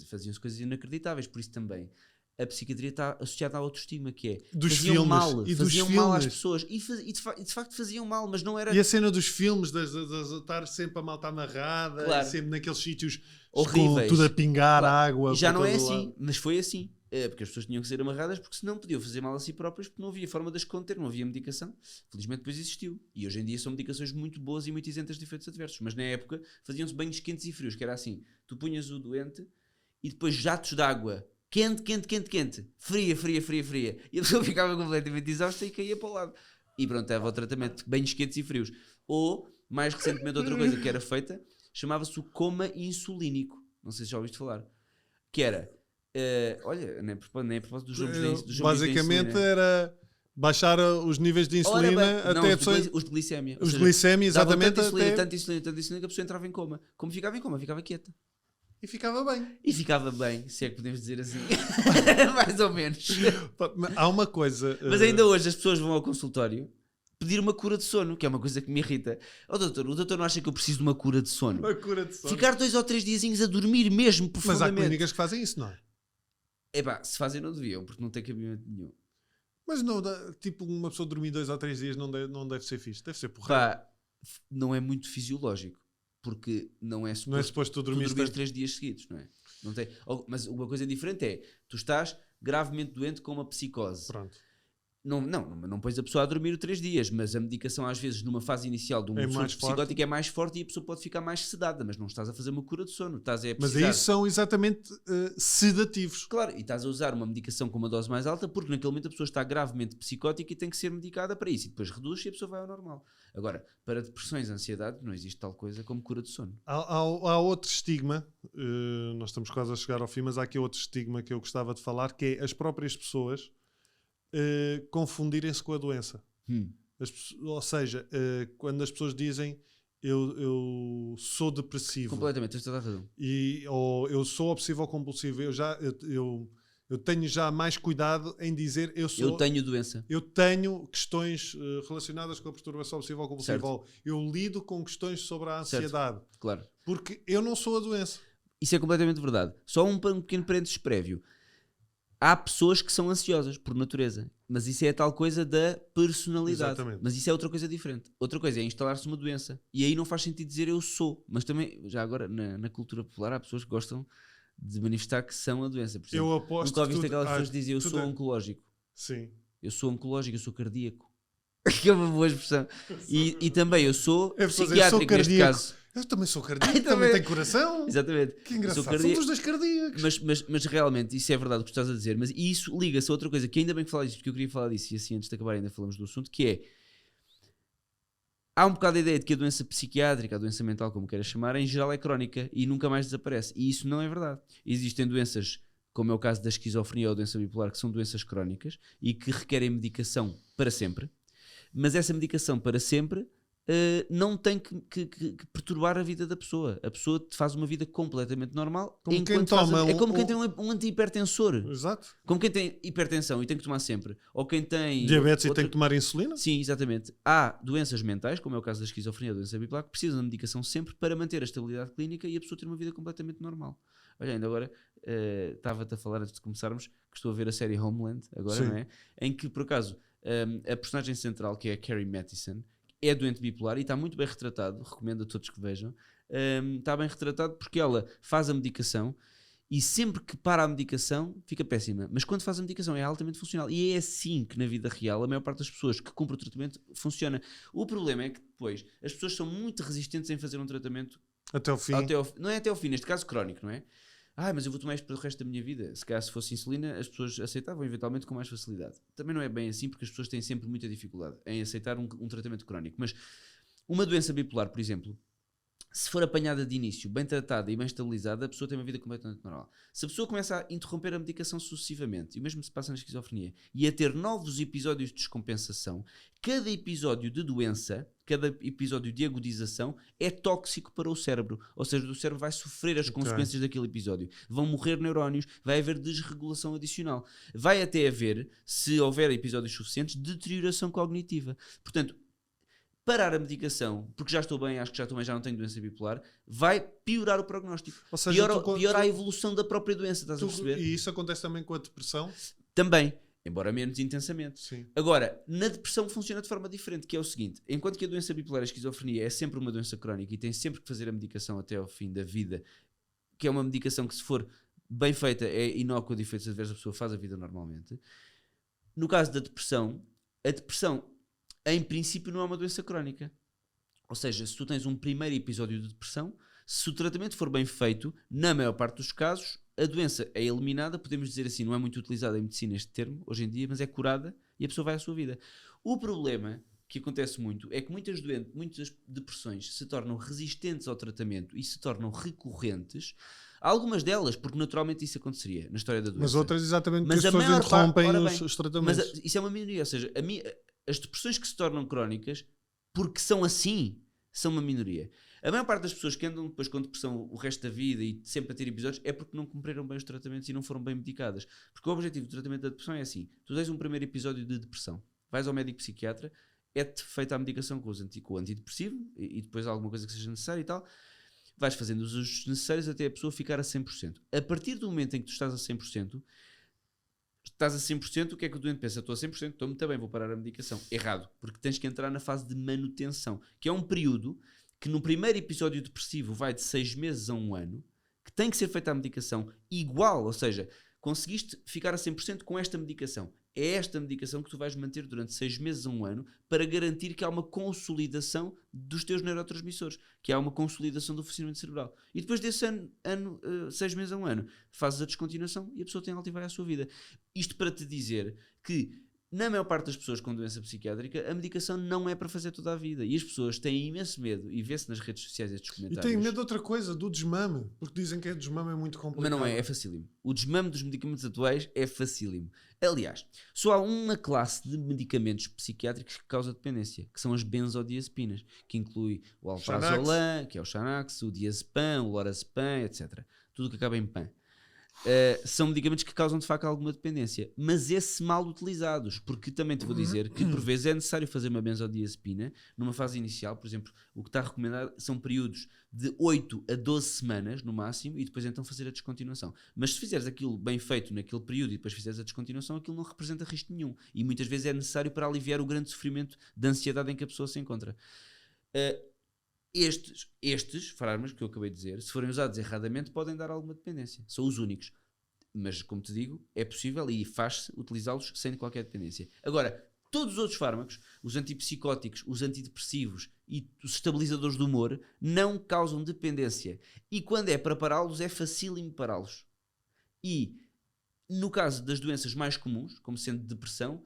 faziam-se coisas inacreditáveis, por isso também a psiquiatria está associada à autoestima, que é Dos faziam filmes, mal, e faziam dos mal às filmes. pessoas e de facto faziam mal, mas não era E a cena dos filmes, de estar sempre a malta amarrada, Claro. e sempre naqueles sítios Horríveis. com tudo a pingar Claro. água. E já por não é todo assim, lado. mas foi assim. Porque as pessoas tinham que ser amarradas porque senão podiam fazer mal a si próprias porque não havia forma de as conter, não havia medicação. Felizmente depois existiu. E hoje em dia são medicações muito boas e muito isentas de efeitos adversos. Mas na época faziam-se banhos quentes e frios, que era assim, tu punhas o doente e depois jatos de água quente, fria. E a pessoa ficava completamente exausta e caía para o lado. E pronto, estava o tratamento de banhos quentes e frios. Ou, mais recentemente, outra coisa que era feita, chamava-se o coma insulínico. Não sei se já ouviste falar. Que era, olha, nem a propósito dos zumbis de Basicamente insulina. era baixar os níveis de Ora insulina bem, não, até a pessoa... os de glicémia. Ou Os seja, glicémia, davam exatamente. tanta insulina que a pessoa entrava em coma. Como ficava em coma? Ficava quieta. E ficava bem. E ficava bem, se é que podemos dizer assim. Mais ou menos. Há uma coisa... Mas ainda hoje as pessoas vão ao consultório pedir uma cura de sono, que é uma coisa que me irrita. O doutor não acha que eu preciso de uma cura de sono? Uma cura de sono. Ficar 2 ou 3 diazinhos a dormir mesmo Mas há profundamente. clínicas que fazem isso, não é? Epá, se fazem não deviam, porque não tem cabimento nenhum. Mas não, tipo, uma pessoa dormir 2 ou 3 dias não deve ser fixe. Deve ser porra. Pá, não é muito fisiológico, porque não é Não é suposto tu dormires 3 dias seguidos, não é? Não tem, mas uma coisa diferente é, tu estás gravemente doente com uma psicose. Pronto. Não pões a pessoa a dormir 3 dias, mas a medicação às vezes numa fase inicial de um É surto mais forte. psicótico é mais forte e a pessoa pode ficar mais sedada, mas não estás a fazer uma cura de sono, estás a Mas precisar. aí são exatamente sedativos. Claro, e estás a usar uma medicação com uma dose mais alta porque naquele momento a pessoa está gravemente psicótica e tem que ser medicada para isso, e depois reduz e a pessoa vai ao normal. Agora, para depressões e ansiedade não existe tal coisa como cura de sono. Há outro estigma, nós estamos quase a chegar ao fim, mas há aqui outro estigma que eu gostava de falar, que é as próprias pessoas confundirem-se com a doença. Ou seja, quando as pessoas dizem eu sou depressivo, Completamente, tens toda a razão. ou eu sou obsessivo ou compulsivo, eu tenho já mais cuidado em dizer Eu tenho doença. eu tenho questões relacionadas com a perturbação obsessiva ou compulsiva, Certo. ou eu lido com questões sobre a ansiedade, Claro. porque eu não sou a doença. Isso é completamente verdade. Só um pequeno parênteses prévio. Há pessoas que são ansiosas, por natureza. Mas isso é a tal coisa da personalidade. Exatamente. Mas isso é outra coisa diferente. Outra coisa é instalar-se uma doença. E aí não faz sentido dizer eu sou. Mas também, já agora, na cultura popular, há pessoas que gostam de manifestar que são a doença. Por exemplo, Eu aposto nunca ouviste que aquelas pessoas que dizem eu tudo sou é- oncológico. Sim. Eu sou oncológico, eu sou cardíaco. Que é uma boa expressão. E também eu sou É fazer, psiquiátrico sou neste cardíaco. caso. Eu também sou cardíaco, Ai, também também. tenho coração. Exatamente. Que Eu engraçado. sou Somos cardíaco. os dois cardíacos. Mas realmente isso é verdade o que tu estás a dizer, mas isso liga-se a outra coisa que ainda bem que falas disso, porque eu queria falar disso e assim antes de acabar ainda falamos do assunto, que é há um bocado a ideia de que a doença psiquiátrica, a doença mental, como queiras chamar, em geral é crónica e nunca mais desaparece, e isso não é verdade. Existem doenças, como é o caso da esquizofrenia ou doença bipolar, que são doenças crónicas e que requerem medicação para sempre, mas essa medicação para sempre não tem que perturbar a vida da pessoa. A pessoa faz uma vida completamente normal. Como quem enquanto toma é como quem tem um antihipertensor. Exato. Como quem tem hipertensão e tem que tomar sempre. Ou quem tem Diabetes outra- e tem que tomar insulina? Sim, exatamente. Há doenças mentais, como é o caso da esquizofrenia ou da doença bipolar, que precisam de medicação sempre para manter a estabilidade clínica e a pessoa ter uma vida completamente normal. Olha, ainda agora estava-te a falar antes de começarmos que estou a ver a série Homeland, agora, Sim. não é? Em que, por acaso, a personagem central, que é a Carrie Mathison, é doente bipolar e está muito bem retratado, recomendo a todos que vejam. Está bem retratado porque ela faz a medicação E sempre que para a medicação, fica péssima. Mas quando faz a medicação é altamente funcional. E é assim que na vida real a maior parte das pessoas que cumprem o tratamento funciona. O problema é que depois as pessoas são muito resistentes em fazer um tratamento Até ao fim. não é até ao fim, neste caso crónico, não é? Mas eu vou tomar isto para o resto da minha vida. Se calhar se fosse insulina, as pessoas aceitavam eventualmente com mais facilidade. Também não é bem assim, porque as pessoas têm sempre muita dificuldade em aceitar um tratamento crónico. Mas uma doença bipolar, por exemplo, se for apanhada de início, bem tratada e bem estabilizada, a pessoa tem uma vida completamente normal. Se a pessoa começa a interromper a medicação sucessivamente, e mesmo se passa na esquizofrenia, e a ter novos episódios de descompensação, cada episódio de doença, cada episódio de agudização é tóxico para o cérebro. Ou seja, o cérebro vai sofrer as consequências daquele episódio. Vão morrer neurónios, vai haver desregulação adicional. Vai até haver, se houver episódios suficientes, deterioração cognitiva. Portanto, parar a medicação, porque já estou bem, acho que já estou bem, já não tenho doença bipolar, vai piorar o prognóstico. Ou seja, piora a evolução da própria doença, estás a perceber? E isso acontece também com a depressão? Também, embora menos intensamente. Sim. Agora, na depressão funciona de forma diferente, que é o seguinte: enquanto que a doença bipolar, a esquizofrenia, é sempre uma doença crónica e tem sempre que fazer a medicação até ao fim da vida, que é uma medicação que, se for bem feita, é inócua de efeitos adversos, a pessoa faz a vida normalmente. No caso da depressão, a depressão em princípio não é uma doença crónica. Ou seja, se tu tens um primeiro episódio de depressão, se o tratamento for bem feito, na maior parte dos casos, a doença é eliminada, podemos dizer assim, não é muito utilizado em medicina este termo, hoje em dia, mas é curada e a pessoa vai à sua vida. O problema que acontece muito é que muitas depressões se tornam resistentes ao tratamento e se tornam recorrentes. Algumas delas, porque naturalmente isso aconteceria na história da doença. Mas outras exatamente mas que as pessoas interrompem os tratamentos. Mas isso é uma minoria, ou seja, as depressões que se tornam crónicas, porque são assim, são uma minoria. A maior parte das pessoas que andam depois com depressão o resto da vida e sempre a ter episódios é porque não cumpriram bem os tratamentos e não foram bem medicadas. Porque o objetivo do tratamento da depressão é assim: tu tens um primeiro episódio de depressão, vais ao médico psiquiatra, é-te feita a medicação com o antidepressivo e depois alguma coisa que seja necessária e tal, vais fazendo os ajustes necessários até a pessoa ficar a 100%. A partir do momento em que tu estás a 100%, o que é que o doente pensa? Estou a 100%, estou muito bem, vou parar a medicação. Errado, porque tens que entrar na fase de manutenção, que é um período que no primeiro episódio depressivo vai de 6 meses a 1 ano, que tem que ser feita a medicação igual, ou seja, conseguiste ficar a 100% com esta medicação. É esta medicação que tu vais manter durante 6 meses a 1 ano para garantir que há uma consolidação dos teus neurotransmissores, que há uma consolidação do funcionamento cerebral. E depois desse 6 meses a 1 ano, fazes a descontinuação e a pessoa tem alta e vai à sua vida. Isto para te dizer que, na maior parte das pessoas com doença psiquiátrica, a medicação não é para fazer toda a vida. E as pessoas têm imenso medo, e vê-se nas redes sociais estes comentários. E têm medo de outra coisa, do desmame, porque dizem que o desmame é muito complicado. Mas não é, é facílimo. O desmame dos medicamentos atuais é facílimo. Aliás, só há uma classe de medicamentos psiquiátricos que causa dependência, que são as benzodiazepinas, que inclui o alprazolam, que é o Xanax, o diazepam, o lorazepam, etc. Tudo que acaba em pan. São medicamentos que causam de facto alguma dependência, mas esse mal utilizados, porque também te vou dizer que por vezes é necessário fazer uma benzodiazepina numa fase inicial. Por exemplo, o que está recomendado são períodos de 8 a 12 semanas no máximo e depois então fazer a descontinuação. Mas se fizeres aquilo bem feito naquele período e depois fizeres a descontinuação, aquilo não representa risco nenhum e muitas vezes é necessário para aliviar o grande sofrimento de ansiedade em que a pessoa se encontra. Estes fármacos que eu acabei de dizer, se forem usados erradamente, podem dar alguma dependência. São os únicos. Mas, como te digo, é possível e faz-se utilizá-los sem qualquer dependência. Agora, todos os outros fármacos, os antipsicóticos, os antidepressivos e os estabilizadores do humor, não causam dependência. E quando é para pará-los, é facílimo pará-los. E, no caso das doenças mais comuns, como sendo depressão,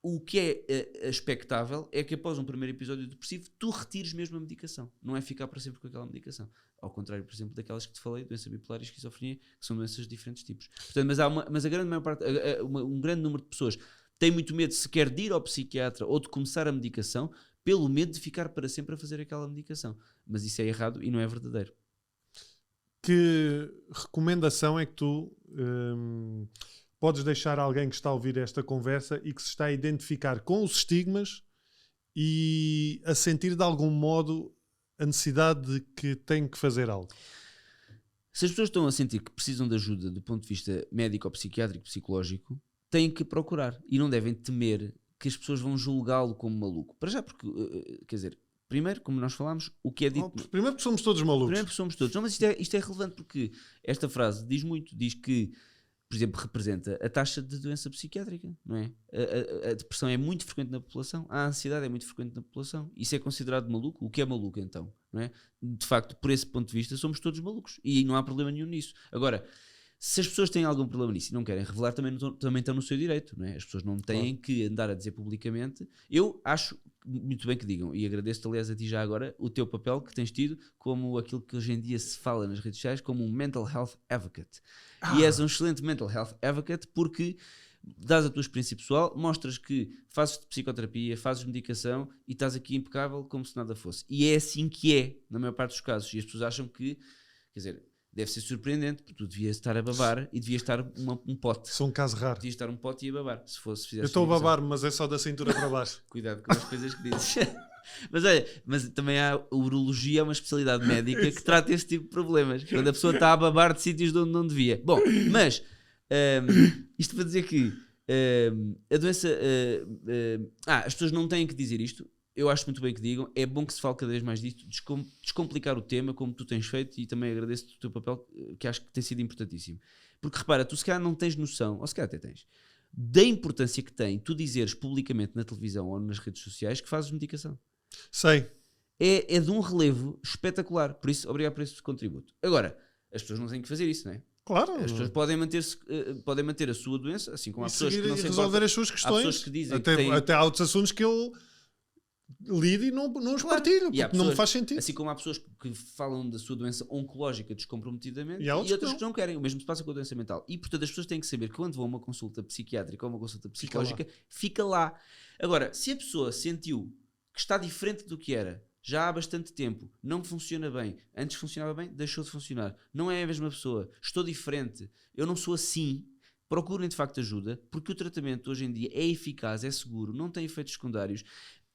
o que é expectável é que após um primeiro episódio depressivo tu retires mesmo a medicação, não é ficar para sempre com aquela medicação, ao contrário, por exemplo, daquelas que te falei, doença bipolar e esquizofrenia, que são doenças de diferentes tipos. Portanto, mas a grande maior parte, um grande número de pessoas tem muito medo sequer de ir ao psiquiatra ou de começar a medicação pelo medo de ficar para sempre a fazer aquela medicação, mas isso é errado e não é verdadeiro. Que recomendação é que tu podes deixar a alguém que está a ouvir esta conversa e que se está a identificar com os estigmas e a sentir de algum modo a necessidade de que tem que fazer algo? Se as pessoas estão a sentir que precisam de ajuda do ponto de vista médico ou psiquiátrico, psicológico, têm que procurar e não devem temer que as pessoas vão julgá-lo como maluco. Para já porque, quer dizer, Primeiro, como nós falámos, o que é dito... Primeiro porque somos todos malucos. Primeiro porque somos todos. Não, mas isto é relevante porque esta frase diz muito. Diz que, por exemplo, representa a taxa de doença psiquiátrica, não é? A depressão é muito frequente na população, a ansiedade é muito frequente na população. Isso é considerado maluco? O que é maluco, então? Não é? De facto, por esse ponto de vista, somos todos malucos. E não há problema nenhum nisso. Agora, se as pessoas têm algum problema nisso e não querem revelar, também estão no seu direito, não é? As pessoas não têm que andar a dizer publicamente. Eu acho muito bem que digam, e agradeço-te, aliás, a ti já agora, o teu papel que tens tido como aquilo que hoje em dia se fala nas redes sociais, como um mental health advocate. E és um excelente mental health advocate porque dás a tua experiência pessoal, mostras que fazes psicoterapia, fazes medicação e estás aqui impecável como se nada fosse. E é assim que é, na maior parte dos casos. E as pessoas acham que, quer dizer, deve ser surpreendente, porque tu devias estar a babar e devias estar um pote. Sou um caso raro. Devias estar um pote e a babar, se fizesse. Eu estou a babar, mas é só da cintura para baixo. Cuidado com as coisas que dizes. Mas olha, mas também a urologia é uma especialidade médica que trata esse tipo de problemas. Quando a pessoa está a babar de sítios de onde não devia. Bom, mas isto para dizer que a doença... as pessoas não têm que dizer isto. Eu acho muito bem que digam. É bom que se fale cada vez mais disto, descomplicar o tema, como tu tens feito, e também agradeço-te o teu papel, que acho que tem sido importantíssimo. Porque repara, tu se calhar não tens noção, ou se calhar até tens, da importância que tem tu dizeres publicamente na televisão ou nas redes sociais que fazes medicação. Sei. É de um relevo espetacular. Por isso, obrigado por esse contributo. Agora, as pessoas não têm que fazer isso, não é? Claro. As pessoas podem manter a sua doença, assim como há pessoas que não se resolver importam. as suas questões. Há pessoas que dizem até há outros assuntos que eu lido e não os partilho, porque pessoas, não me faz sentido. Assim como há pessoas que falam da sua doença oncológica descomprometidamente e outras que não querem. O mesmo se passa com a doença mental. E, portanto, as pessoas têm que saber que quando vão a uma consulta psiquiátrica ou uma consulta psicológica, fica lá. Agora, se a pessoa sentiu que está diferente do que era já há bastante tempo, não funciona bem, antes funcionava bem, deixou de funcionar, não é a mesma pessoa, estou diferente, eu não sou assim, procurem de facto ajuda, porque o tratamento hoje em dia é eficaz, é seguro, não tem efeitos secundários.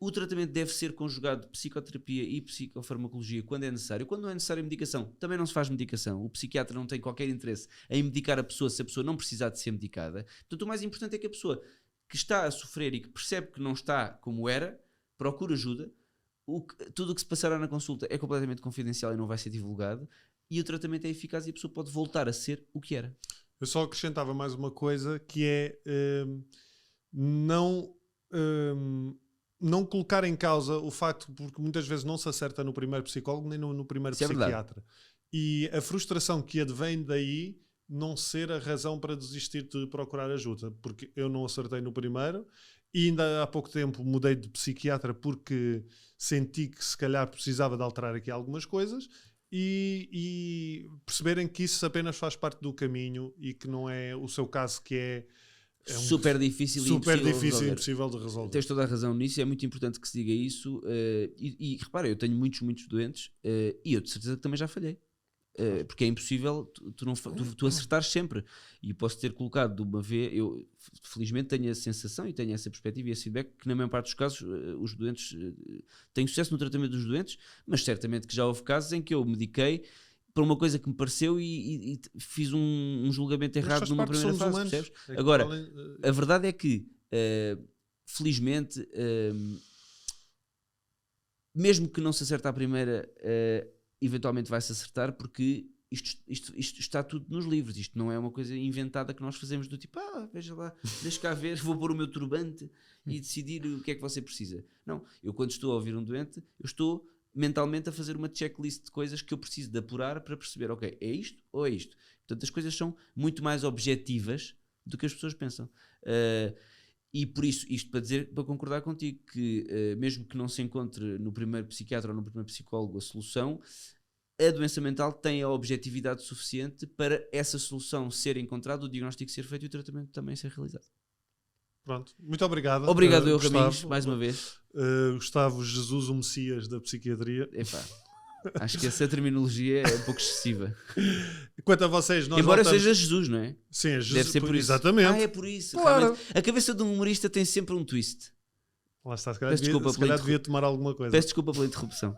O tratamento deve ser conjugado de psicoterapia e psicofarmacologia quando é necessário. Quando não é necessário medicação, também não se faz medicação. O psiquiatra não tem qualquer interesse em medicar a pessoa se a pessoa não precisar de ser medicada. Portanto, o mais importante é que a pessoa que está a sofrer e que percebe que não está como era, procure ajuda. Tudo o que se passará na consulta é completamente confidencial e não vai ser divulgado. E o tratamento é eficaz e a pessoa pode voltar a ser o que era. Eu só acrescentava mais uma coisa, que é não colocar em causa o facto, porque muitas vezes não se acerta no primeiro psicólogo nem no primeiro psiquiatra. E a frustração que advém daí não ser a razão para desistir de procurar ajuda, porque eu não acertei no primeiro e ainda há pouco tempo mudei de psiquiatra porque senti que se calhar precisava de alterar aqui algumas coisas e perceberem que isso apenas faz parte do caminho e que não é o seu caso, que é super difícil e impossível de resolver. Tens toda a razão nisso, é muito importante que se diga isso. E repara, eu tenho muitos doentes e eu de certeza que também já falhei. Porque é impossível tu acertares sempre. E posso ter colocado de uma vez, eu felizmente tenho a sensação e tenho essa perspectiva e esse feedback que na maior parte dos casos os doentes têm sucesso no tratamento dos doentes, mas certamente que já houve casos em que eu mediquei para uma coisa que me pareceu e fiz um julgamento errado numa primeira fase, percebes? Agora, a verdade é que felizmente mesmo que não se acerte à primeira, eventualmente vai-se acertar, porque isto está tudo nos livros. Isto não é uma coisa inventada que nós fazemos do tipo, veja lá, deixa cá ver, vou pôr o meu turbante e decidir o que é que você precisa. Não, eu quando estou a ouvir um doente, eu estou mentalmente a fazer uma checklist de coisas que eu preciso de apurar para perceber, ok, é isto ou é isto? Portanto, as coisas são muito mais objetivas do que as pessoas pensam. E por isso, isto para concordar contigo, que mesmo que não se encontre no primeiro psiquiatra ou no primeiro psicólogo a solução, a doença mental tem a objetividade suficiente para essa solução ser encontrada, o diagnóstico ser feito e o tratamento também ser realizado. Pronto, muito obrigado. Obrigado, Gustavo, Raminhos, mais uma vez. Gustavo Jesus, o Messias da psiquiatria. Epá, acho que essa terminologia é um pouco excessiva. Quanto a vocês, nós embora voltamos... seja Jesus, não é? Sim, é Jesus. Deve ser por isso. Exatamente. É por isso. Claro. A cabeça de um humorista tem sempre um twist. Lá está, se calhar devia tomar alguma coisa. Peço desculpa pela interrupção.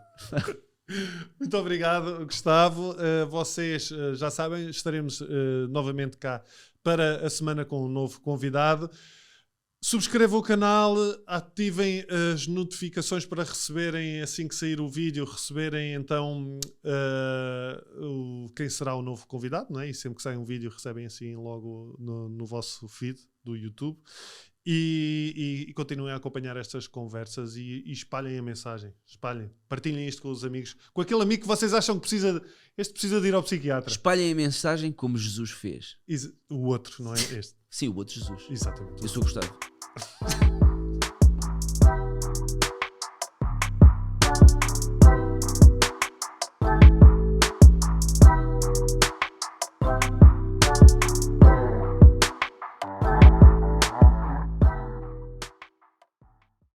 Muito obrigado, Gustavo. Vocês já sabem, estaremos novamente cá para a semana com um novo convidado. Subscrevam o canal, ativem as notificações para receberem, assim que sair o vídeo, receberem então quem será o novo convidado, não é? E sempre que sai um vídeo recebem assim logo no vosso feed do YouTube. E continuem a acompanhar estas conversas e espalhem a mensagem. Espalhem, partilhem isto com os amigos, com aquele amigo que vocês acham que precisa de ir ao psiquiatra. Espalhem a mensagem como Jesus fez. O outro, não é este? Sim, o outro Jesus. Exatamente. Eu sou Gustavo.